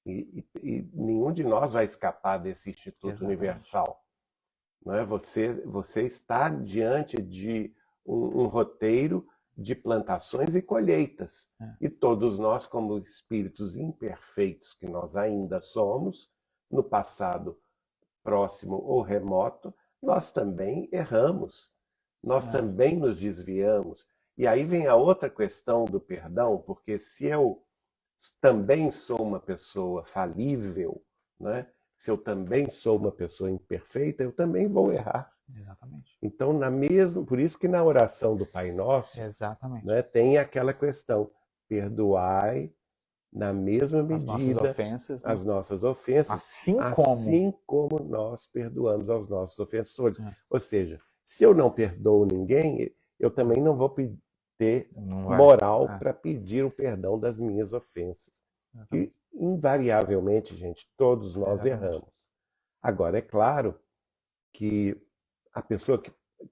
E nenhum de nós vai escapar desse Instituto Universal. Não é? Você está diante de um roteiro de plantações e colheitas. E todos nós, como espíritos imperfeitos que nós ainda somos, no passado próximo ou remoto, nós também erramos. Nós também nos desviamos. E aí vem a outra questão do perdão, porque se eu também sou uma pessoa falível, né? Se eu também sou uma pessoa imperfeita, eu também vou errar. Exatamente. Então, por isso que na oração do Pai Nosso, né, tem aquela questão, perdoai na mesma medida as nossas ofensas, assim como nós perdoamos aos nossos ofensores. Ou seja, se eu não perdoo ninguém, eu também não vou ter moral para pedir o perdão das minhas ofensas. E, invariavelmente, gente, todos nós erramos. Agora, é claro que a pessoa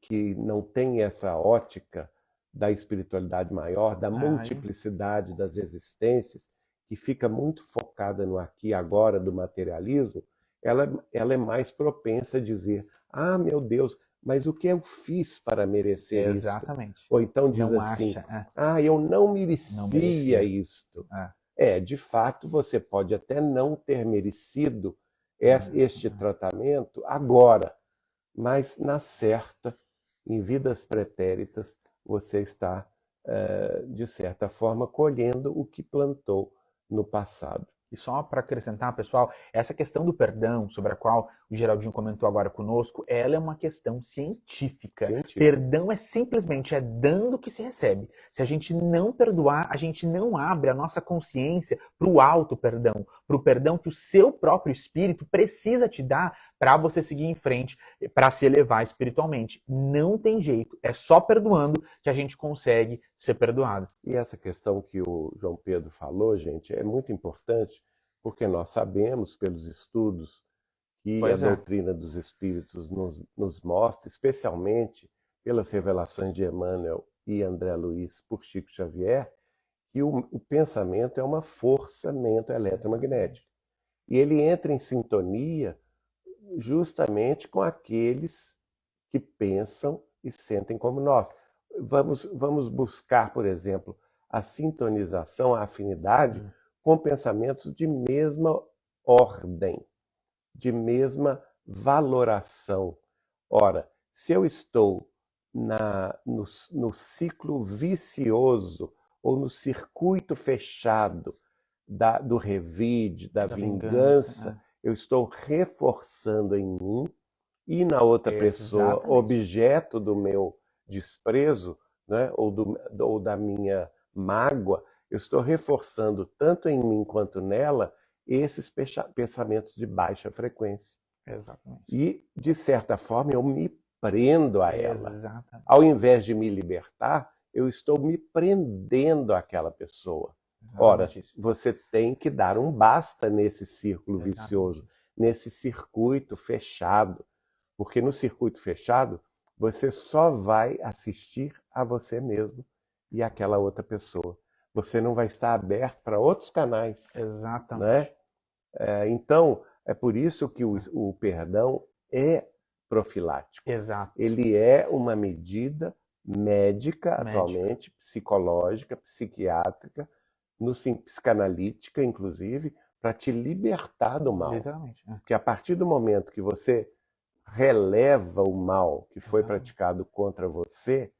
que não tem essa ótica da espiritualidade maior, da multiplicidade das existências, que fica muito focada no aqui e agora do materialismo, ela é mais propensa a dizer: ah, meu Deus, mas o que eu fiz para merecer isso? Exatamente. Ou então diz Não assim: acha, ah, eu não merecia isto. De fato, você pode até não ter merecido este tratamento agora, mas na certa, em vidas pretéritas, você está, de certa forma, colhendo o que plantou no passado. E só para acrescentar, pessoal, essa questão do perdão, sobre a qual o Geraldinho comentou agora conosco, ela é uma questão científica. Perdão é simplesmente dando que se recebe. Se a gente não perdoar, a gente não abre a nossa consciência para o auto-perdão, para o perdão que o seu próprio espírito precisa te dar para você seguir em frente, para se elevar espiritualmente. Não tem jeito, é só perdoando que a gente consegue ser perdoado. E essa questão que o João Pedro falou, gente, é muito importante, porque nós sabemos pelos estudos que a doutrina dos espíritos nos mostra, especialmente pelas revelações de Emmanuel e André Luiz por Chico Xavier, que o pensamento é uma força-mento eletromagnética. E ele entra em sintonia justamente com aqueles que pensam e sentem como nós. Vamos buscar, por exemplo, a sintonização, a afinidade com pensamentos de mesma ordem, de mesma valoração. Ora, se eu estou no ciclo vicioso ou no circuito fechado do revide, da vingança, eu estou reforçando em mim e na outra pessoa, objeto do meu desprezo, né, ou da minha mágoa, eu estou reforçando tanto em mim quanto nela esses pensamentos de baixa frequência. Exatamente. E, de certa forma, eu me prendo a ela. Exatamente. Ao invés de me libertar, eu estou me prendendo àquela pessoa. Ora, você tem que dar um basta nesse círculo vicioso, nesse circuito fechado. Porque no circuito fechado, você só vai assistir a você mesmo e àquela outra pessoa. Você não vai estar aberto para outros canais. Exatamente. Né? Então, é por isso que o perdão é profilático. Exato. Ele é uma medida médica, atualmente, psicológica, psiquiátrica, psicanalítica, inclusive, para te libertar do mal. Literalmente. Porque a partir do momento que você releva o mal que foi praticado contra você,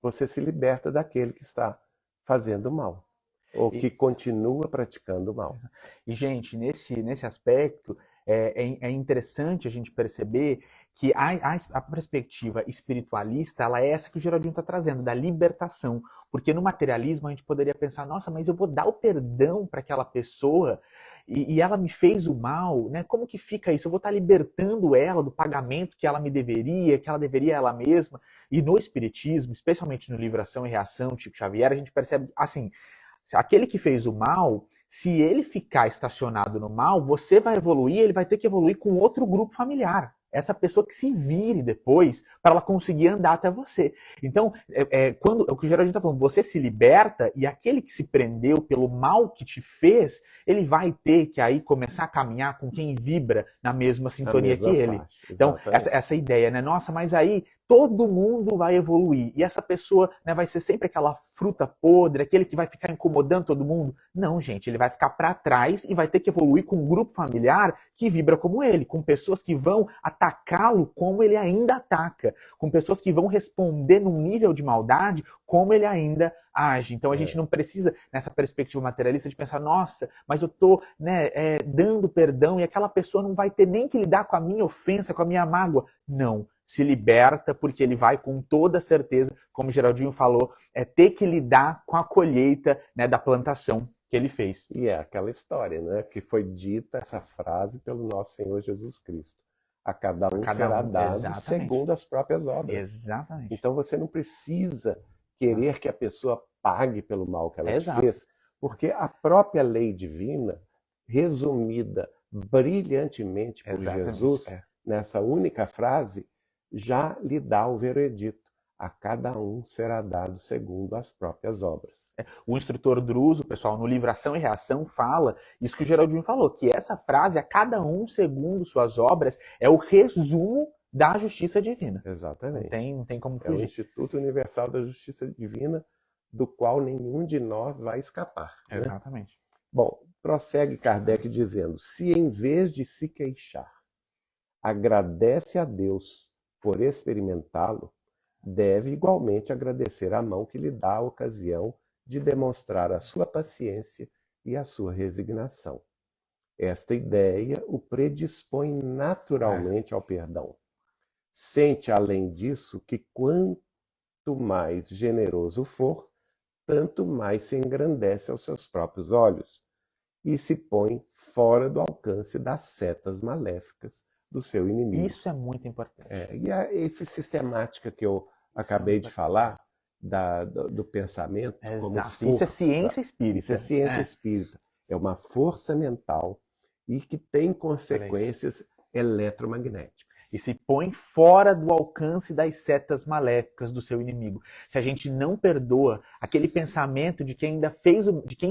você se liberta daquele que está fazendo mal, ou que continua praticando mal. E, gente, nesse aspecto, é interessante a gente perceber que a perspectiva espiritualista, ela é essa que o Geraldinho está trazendo, da libertação. Porque no materialismo a gente poderia pensar, nossa, mas eu vou dar o perdão para aquela pessoa e ela me fez o mal, né? Como que fica isso? Eu vou estar libertando ela do pagamento que ela me deveria, que ela deveria ela mesma. E no espiritismo, especialmente no livro Ação e Reação, Chico Xavier, a gente percebe, assim, aquele que fez o mal, se ele ficar estacionado no mal, você vai evoluir, ele vai ter que evoluir com outro grupo familiar. Essa pessoa que se vire depois para ela conseguir andar até você. Então, quando o que o Geraldinho está falando, você se liberta e aquele que se prendeu pelo mal que te fez, ele vai ter que aí começar a caminhar com quem vibra na mesma sintonia que ele. Faixa, então, essa ideia, né? Nossa, mas aí todo mundo vai evoluir. E essa pessoa, né, vai ser sempre aquela fruta podre, aquele que vai ficar incomodando todo mundo. Não, gente, ele vai ficar para trás e vai ter que evoluir com um grupo familiar que vibra como ele, com pessoas que vão atacá-lo como ele ainda ataca, com pessoas que vão responder num nível de maldade como ele ainda age. Então a gente não precisa, nessa perspectiva materialista, de pensar, nossa, mas eu tô, né, dando perdão e aquela pessoa não vai ter nem que lidar com a minha ofensa, com a minha mágoa. Não. Se liberta, porque ele vai com toda certeza, como o Geraldinho falou, ter que lidar com a colheita, né, da plantação que ele fez. E é aquela história, né, que foi dita essa frase pelo nosso Senhor Jesus Cristo. A cada um será dado segundo as próprias obras. Exatamente. Então você não precisa querer que a pessoa pague pelo mal que ela te fez, porque a própria lei divina, resumida brilhantemente por Jesus, nessa única frase, já lhe dá o veredito. a cada um será dado segundo as próprias obras. O instrutor Druso, pessoal, no livro Ação e Reação, fala isso que o Geraldinho falou, que essa frase, a cada um segundo suas obras, é o resumo da justiça divina. Exatamente. Não tem como É o fugir. Instituto Universal da Justiça Divina, do qual nenhum de nós vai escapar. Né? Exatamente. Bom, prossegue Kardec dizendo: se em vez de se queixar, agradece a Deus por experimentá-lo, deve igualmente agradecer a mão que lhe dá a ocasião de demonstrar a sua paciência e a sua resignação. Esta ideia o predispõe naturalmente ao perdão. Sente, além disso, que quanto mais generoso for, tanto mais se engrandece aos seus próprios olhos e se põe fora do alcance das setas maléficas do seu inimigo. Isso é muito importante. Essa sistemática que eu acabei de falar, do pensamento como força. Isso é ciência espírita. Isso é ciência espírita. É uma força mental e que tem consequências eletromagnéticas. E se põe fora do alcance das setas maléficas do seu inimigo. Se a gente não perdoa, aquele pensamento de quem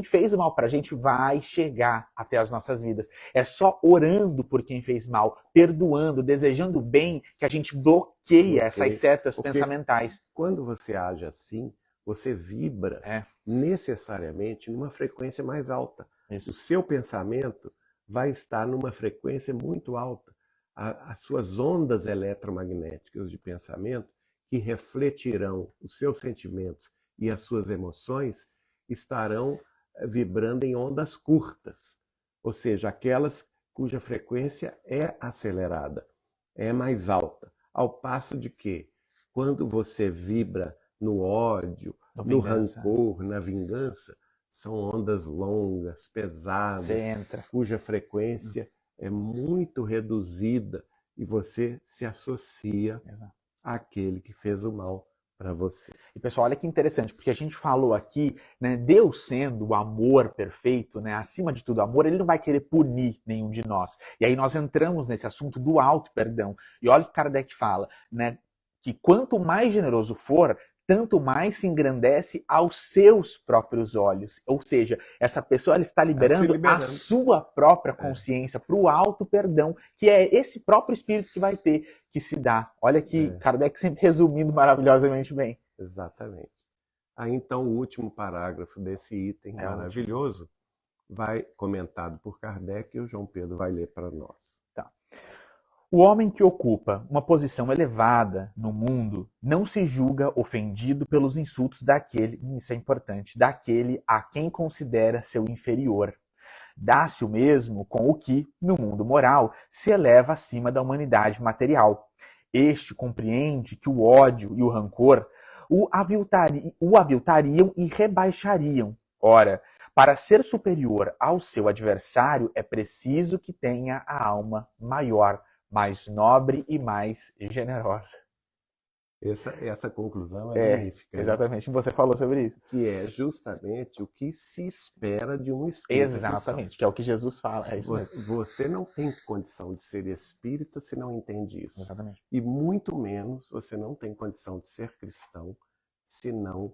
fez o mal pra gente vai chegar até as nossas vidas. É só orando por quem fez mal, perdoando, desejando bem, que a gente bloqueia essas setas pensamentais. Quando você age assim, você vibra necessariamente numa frequência mais alta. Isso. O seu pensamento vai estar numa frequência muito alta. As suas ondas eletromagnéticas de pensamento, que refletirão os seus sentimentos e as suas emoções, estarão vibrando em ondas curtas, ou seja, aquelas cuja frequência é acelerada, é mais alta, ao passo de que, quando você vibra no ódio, no rancor, na vingança, são ondas longas, pesadas, cuja frequência é muito reduzida e você se associa àquele que fez o mal para você. E pessoal, olha que interessante, porque a gente falou aqui, né, Deus sendo o amor perfeito, né, acima de tudo amor, ele não vai querer punir nenhum de nós. E aí nós entramos nesse assunto do auto perdão. E olha o que Kardec fala, né, que quanto mais generoso for, tanto mais se engrandece aos seus próprios olhos. Ou seja, essa pessoa ela está liberando a sua própria consciência para o auto-perdão, que é esse próprio espírito que vai ter que se dar. Olha que Kardec sempre resumindo maravilhosamente bem. Exatamente. Aí então o último parágrafo desse item maravilhoso vai comentado por Kardec e o João Pedro vai ler para nós. Tá. O homem que ocupa uma posição elevada no mundo não se julga ofendido pelos insultos daquele, isso é importante, daquele a quem considera seu inferior. Dá-se o mesmo com o que, no mundo moral, se eleva acima da humanidade material. Este compreende que o ódio e o rancor o aviltariam e rebaixariam. Ora, para ser superior ao seu adversário, é preciso que tenha a alma maior, mais nobre e mais generosa. Essa conclusão é magnífica. Exatamente, você falou sobre isso. Que é justamente o que se espera de um espírita. Exatamente, que é o que Jesus fala. É isso mesmo. Você não tem condição de ser espírita se não entende isso. Exatamente. E muito menos você não tem condição de ser cristão se não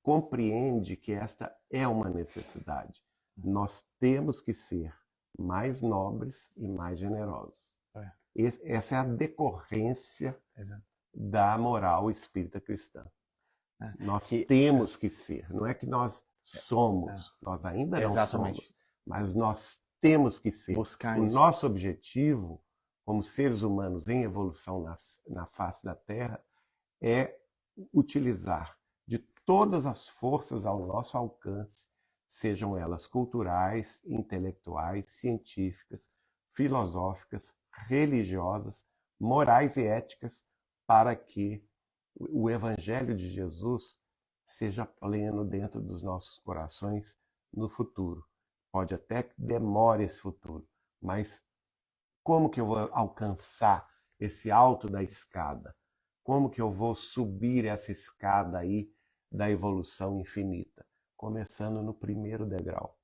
compreende que esta é uma necessidade. Nós temos que ser mais nobres e mais generosos. Essa é a decorrência da moral espírita cristã. Nós temos que ser, não é que nós somos, nós ainda não somos, mas nós temos que ser. Buscar o isso. nosso objetivo, como seres humanos em evolução na face da Terra, é utilizar de todas as forças ao nosso alcance, sejam elas culturais, intelectuais, científicas, filosóficas, religiosas, morais e éticas, para que o Evangelho de Jesus seja pleno dentro dos nossos corações no futuro. Pode até que demore esse futuro, mas como que eu vou alcançar esse alto da escada? Como que eu vou subir essa escada aí da evolução infinita? Começando no primeiro degrau.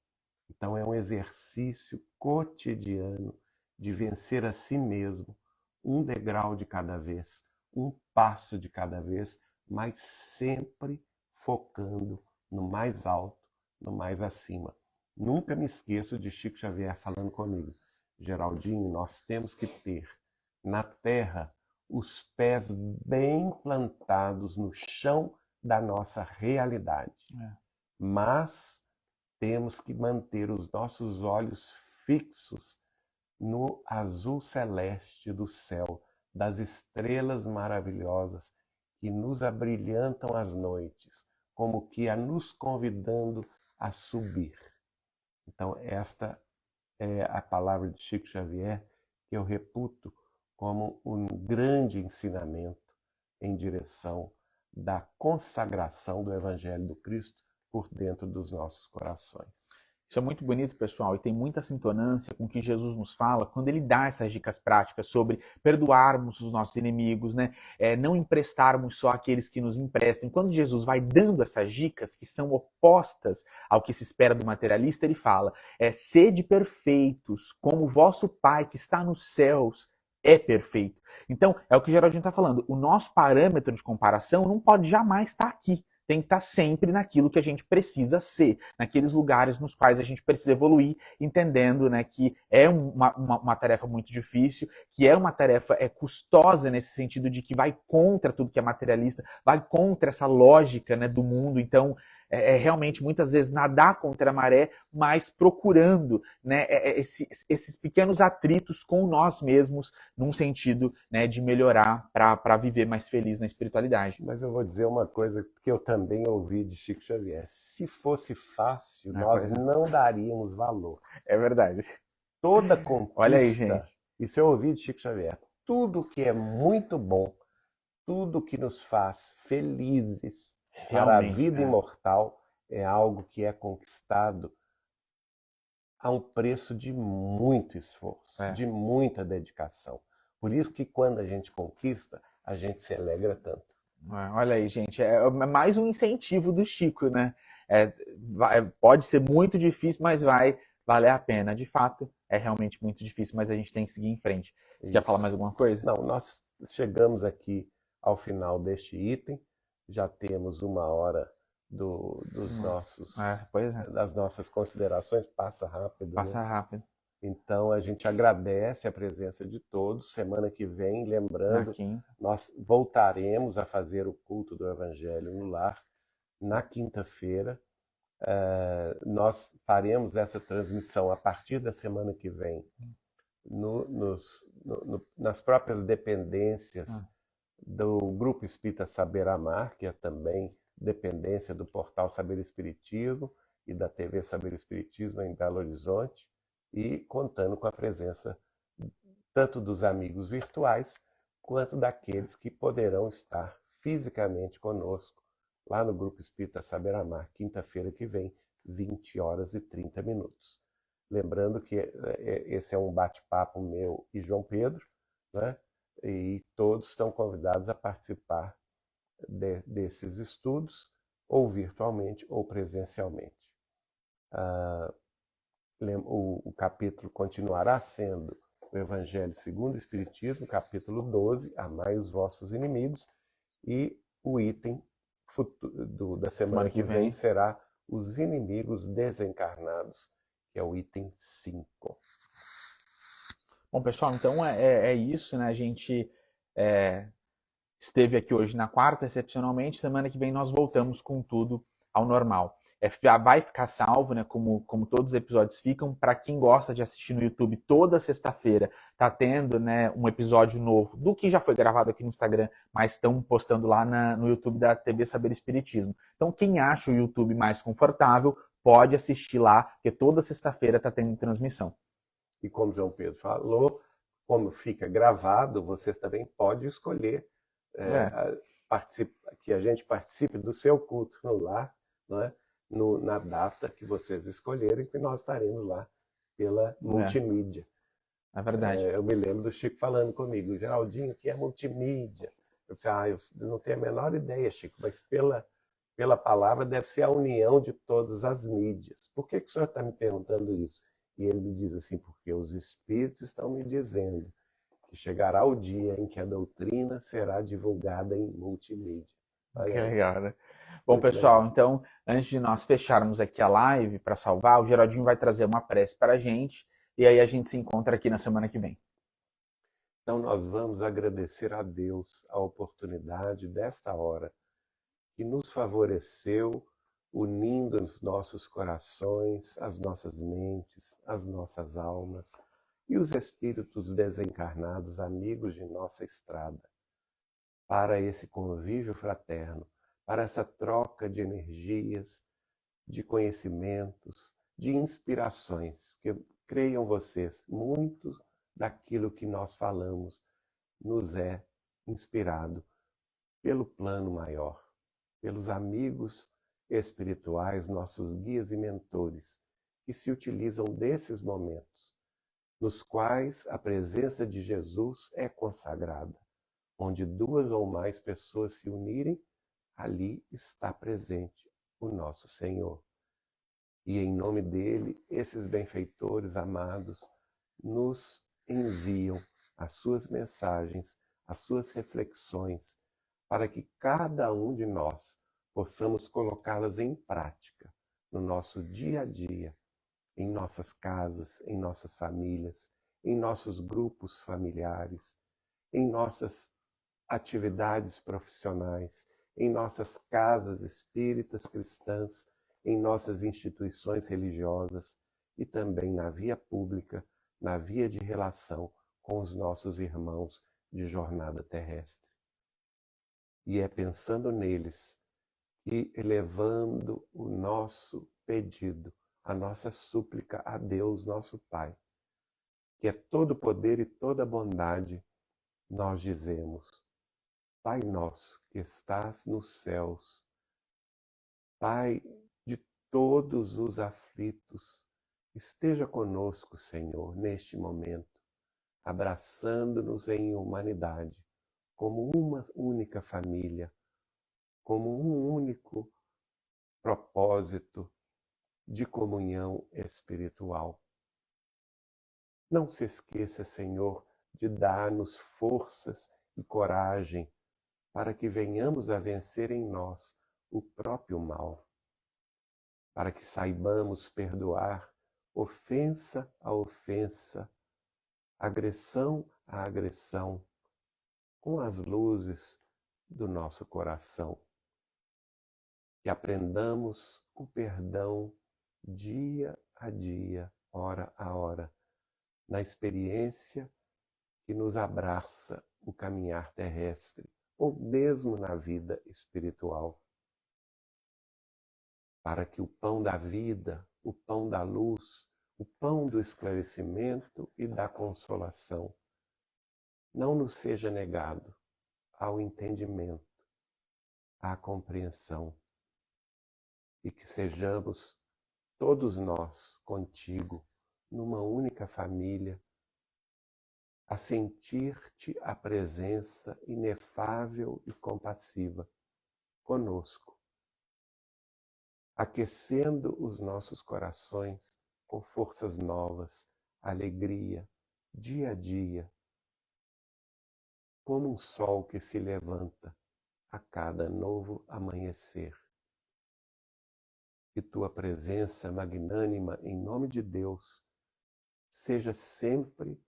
Então é um exercício cotidiano de vencer a si mesmo, um degrau de cada vez, um passo de cada vez, mas sempre focando no mais alto, no mais acima. Nunca me esqueço de Chico Xavier falando comigo: Geraldinho, nós temos que ter na terra os pés bem plantados no chão da nossa realidade. Mas temos que manter os nossos olhos fixos no azul celeste do céu, das estrelas maravilhosas que nos abrilhantam as noites, como que a nos convidando a subir. Então, esta é a palavra de Chico Xavier que eu reputo como um grande ensinamento em direção da consagração do Evangelho do Cristo por dentro dos nossos corações. Isso é muito bonito, pessoal, e tem muita sintonância com o que Jesus nos fala quando ele dá essas dicas práticas sobre perdoarmos os nossos inimigos, né? Não emprestarmos só aqueles que nos emprestam. Quando Jesus vai dando essas dicas que são opostas ao que se espera do materialista, ele fala: sede perfeitos, como o vosso Pai que está nos céus é perfeito. Então, é o que o Geraldinho está falando. O nosso parâmetro de comparação não pode jamais estar aqui. Tem que estar sempre naquilo que a gente precisa ser, naqueles lugares nos quais a gente precisa evoluir, entendendo, né, que é uma tarefa muito difícil, que é uma tarefa custosa nesse sentido de que vai contra tudo que é materialista, vai contra essa lógica, né, do mundo. Então, realmente muitas vezes nadar contra a maré, mas procurando, né, esses pequenos atritos com nós mesmos, num sentido, né, de melhorar para viver mais feliz na espiritualidade. Mas eu vou dizer uma coisa que eu também ouvi de Chico Xavier: se fosse fácil, nós não daríamos valor. É verdade. Toda conquista, olha aí, gente, isso eu ouvi de Chico Xavier, tudo que é muito bom, tudo que nos faz felizes para a vida imortal é algo que é conquistado a um preço de muito esforço, de muita dedicação. Por isso que quando a gente conquista, a gente se alegra tanto. Olha aí, gente, é mais um incentivo do Chico, né? Pode ser muito difícil, mas vai valer a pena. De fato, é realmente muito difícil, mas a gente tem que seguir em frente. Você quer falar mais alguma coisa? Não, nós chegamos aqui ao final deste item, já temos 1 hora das nossas considerações, passa rápido. Passa rápido. Então a gente agradece a presença de todos. Semana que vem, lembrando, nós voltaremos a fazer o culto do Evangelho no Lar na quinta-feira. Nós faremos essa transmissão a partir da semana que vem nas próprias dependências do Grupo Espírita Saber Amar, que é também dependência do portal Saber Espiritismo e da TV Saber Espiritismo em Belo Horizonte, e contando com a presença tanto dos amigos virtuais quanto daqueles que poderão estar fisicamente conosco lá no Grupo Espírita Saber Amar, quinta-feira que vem, 20h30. Lembrando que esse é um bate-papo meu e João Pedro, né? E todos estão convidados a participar desses estudos, ou virtualmente ou presencialmente. O capítulo continuará sendo o Evangelho segundo o Espiritismo, capítulo 12, Amai os vossos inimigos, e o item da semana que vem será os inimigos desencarnados, que é o item 5. Bom, pessoal, então é isso, né? A gente esteve aqui hoje na quarta, excepcionalmente. Semana que vem nós voltamos com tudo ao normal. Já vai ficar salvo, né? Como todos os episódios ficam. Para quem gosta de assistir no YouTube, toda sexta-feira tá tendo, né, um episódio novo do que já foi gravado aqui no Instagram, mas estão postando lá no YouTube da TV Saber Espiritismo. Então, quem acha o YouTube mais confortável, pode assistir lá, porque toda sexta-feira tá tendo transmissão. E como João Pedro falou, como fica gravado, vocês também podem escolher que a gente participe do seu culto no lar, não é? Na data que vocês escolherem, que nós estaremos lá pela multimídia. É verdade. Eu me lembro do Chico falando comigo: Geraldinho, o que é multimídia? Eu disse: eu não tenho a menor ideia, Chico, mas pela palavra deve ser a união de todas as mídias. Por que o senhor está me perguntando isso? E ele me diz assim: porque os espíritos estão me dizendo que chegará o dia em que a doutrina será divulgada em multimídia. Olha Que aí, legal, né? Bom, muito pessoal, legal. então, antes de nós fecharmos aqui a live para salvar, o Geraldinho vai trazer uma prece para a gente e aí a gente se encontra aqui na semana que vem. Então nós vamos agradecer a Deus a oportunidade desta hora que nos favoreceu, unindo os nossos corações, as nossas mentes, as nossas almas e os espíritos desencarnados, amigos de nossa estrada, para esse convívio fraterno, para essa troca de energias, de conhecimentos, de inspirações, porque creiam vocês, muito daquilo que nós falamos nos é inspirado pelo plano maior, pelos amigos espirituais, nossos guias e mentores, que se utilizam desses momentos, nos quais a presença de Jesus é consagrada. Onde duas ou mais pessoas se unirem, ali está presente o nosso Senhor. E em nome dele, esses benfeitores amados nos enviam as suas mensagens, as suas reflexões, para que cada um de nós possamos colocá-las em prática no nosso dia a dia, em nossas casas, em nossas famílias, em nossos grupos familiares, em nossas atividades profissionais, em nossas casas espíritas cristãs, em nossas instituições religiosas e também na via pública, na via de relação com os nossos irmãos de jornada terrestre. E é pensando neles e elevando o nosso pedido, a nossa súplica a Deus, nosso Pai, que é todo poder e toda bondade, nós dizemos: Pai nosso que estás nos céus, Pai de todos os aflitos, esteja conosco, Senhor, neste momento, abraçando-nos em humanidade, como uma única família, como um único propósito de comunhão espiritual. Não se esqueça, Senhor, de dar-nos forças e coragem para que venhamos a vencer em nós o próprio mal, para que saibamos perdoar ofensa a ofensa, agressão a agressão, com as luzes do nosso coração. Que aprendamos o perdão dia a dia, hora a hora, na experiência que nos abraça o caminhar terrestre, ou mesmo na vida espiritual. Para que o pão da vida, o pão da luz, o pão do esclarecimento e da consolação não nos seja negado ao entendimento, à compreensão, e que sejamos todos nós contigo, numa única família, a sentir-te a presença inefável e compassiva conosco, aquecendo os nossos corações com forças novas, alegria, dia a dia, como um sol que se levanta a cada novo amanhecer. Que tua presença magnânima em nome de Deus seja sempre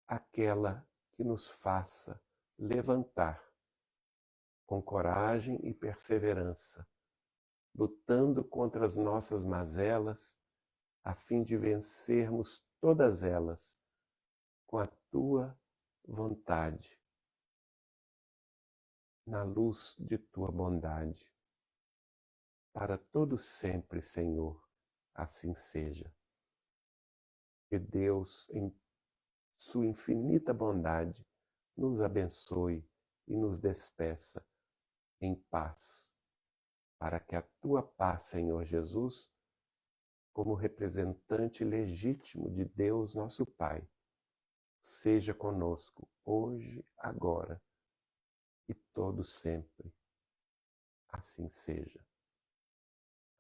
aquela que nos faça levantar com coragem e perseverança, lutando contra as nossas mazelas, a fim de vencermos todas elas com a tua vontade, na luz de tua bondade. Para todo sempre, Senhor, assim seja. Que Deus, em sua infinita bondade, nos abençoe e nos despeça em paz, para que a tua paz, Senhor Jesus, como representante legítimo de Deus, nosso Pai, seja conosco hoje, agora e todo sempre. Assim seja.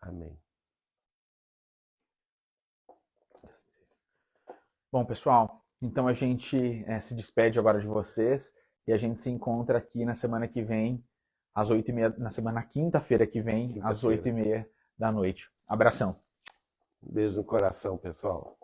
Amém. Bom, pessoal, Então a gente se despede agora de vocês e a gente se encontra aqui na semana que vem, às 8h30, na quinta-feira que vem, às 8h30 da noite. Abração. Um beijo no coração, pessoal.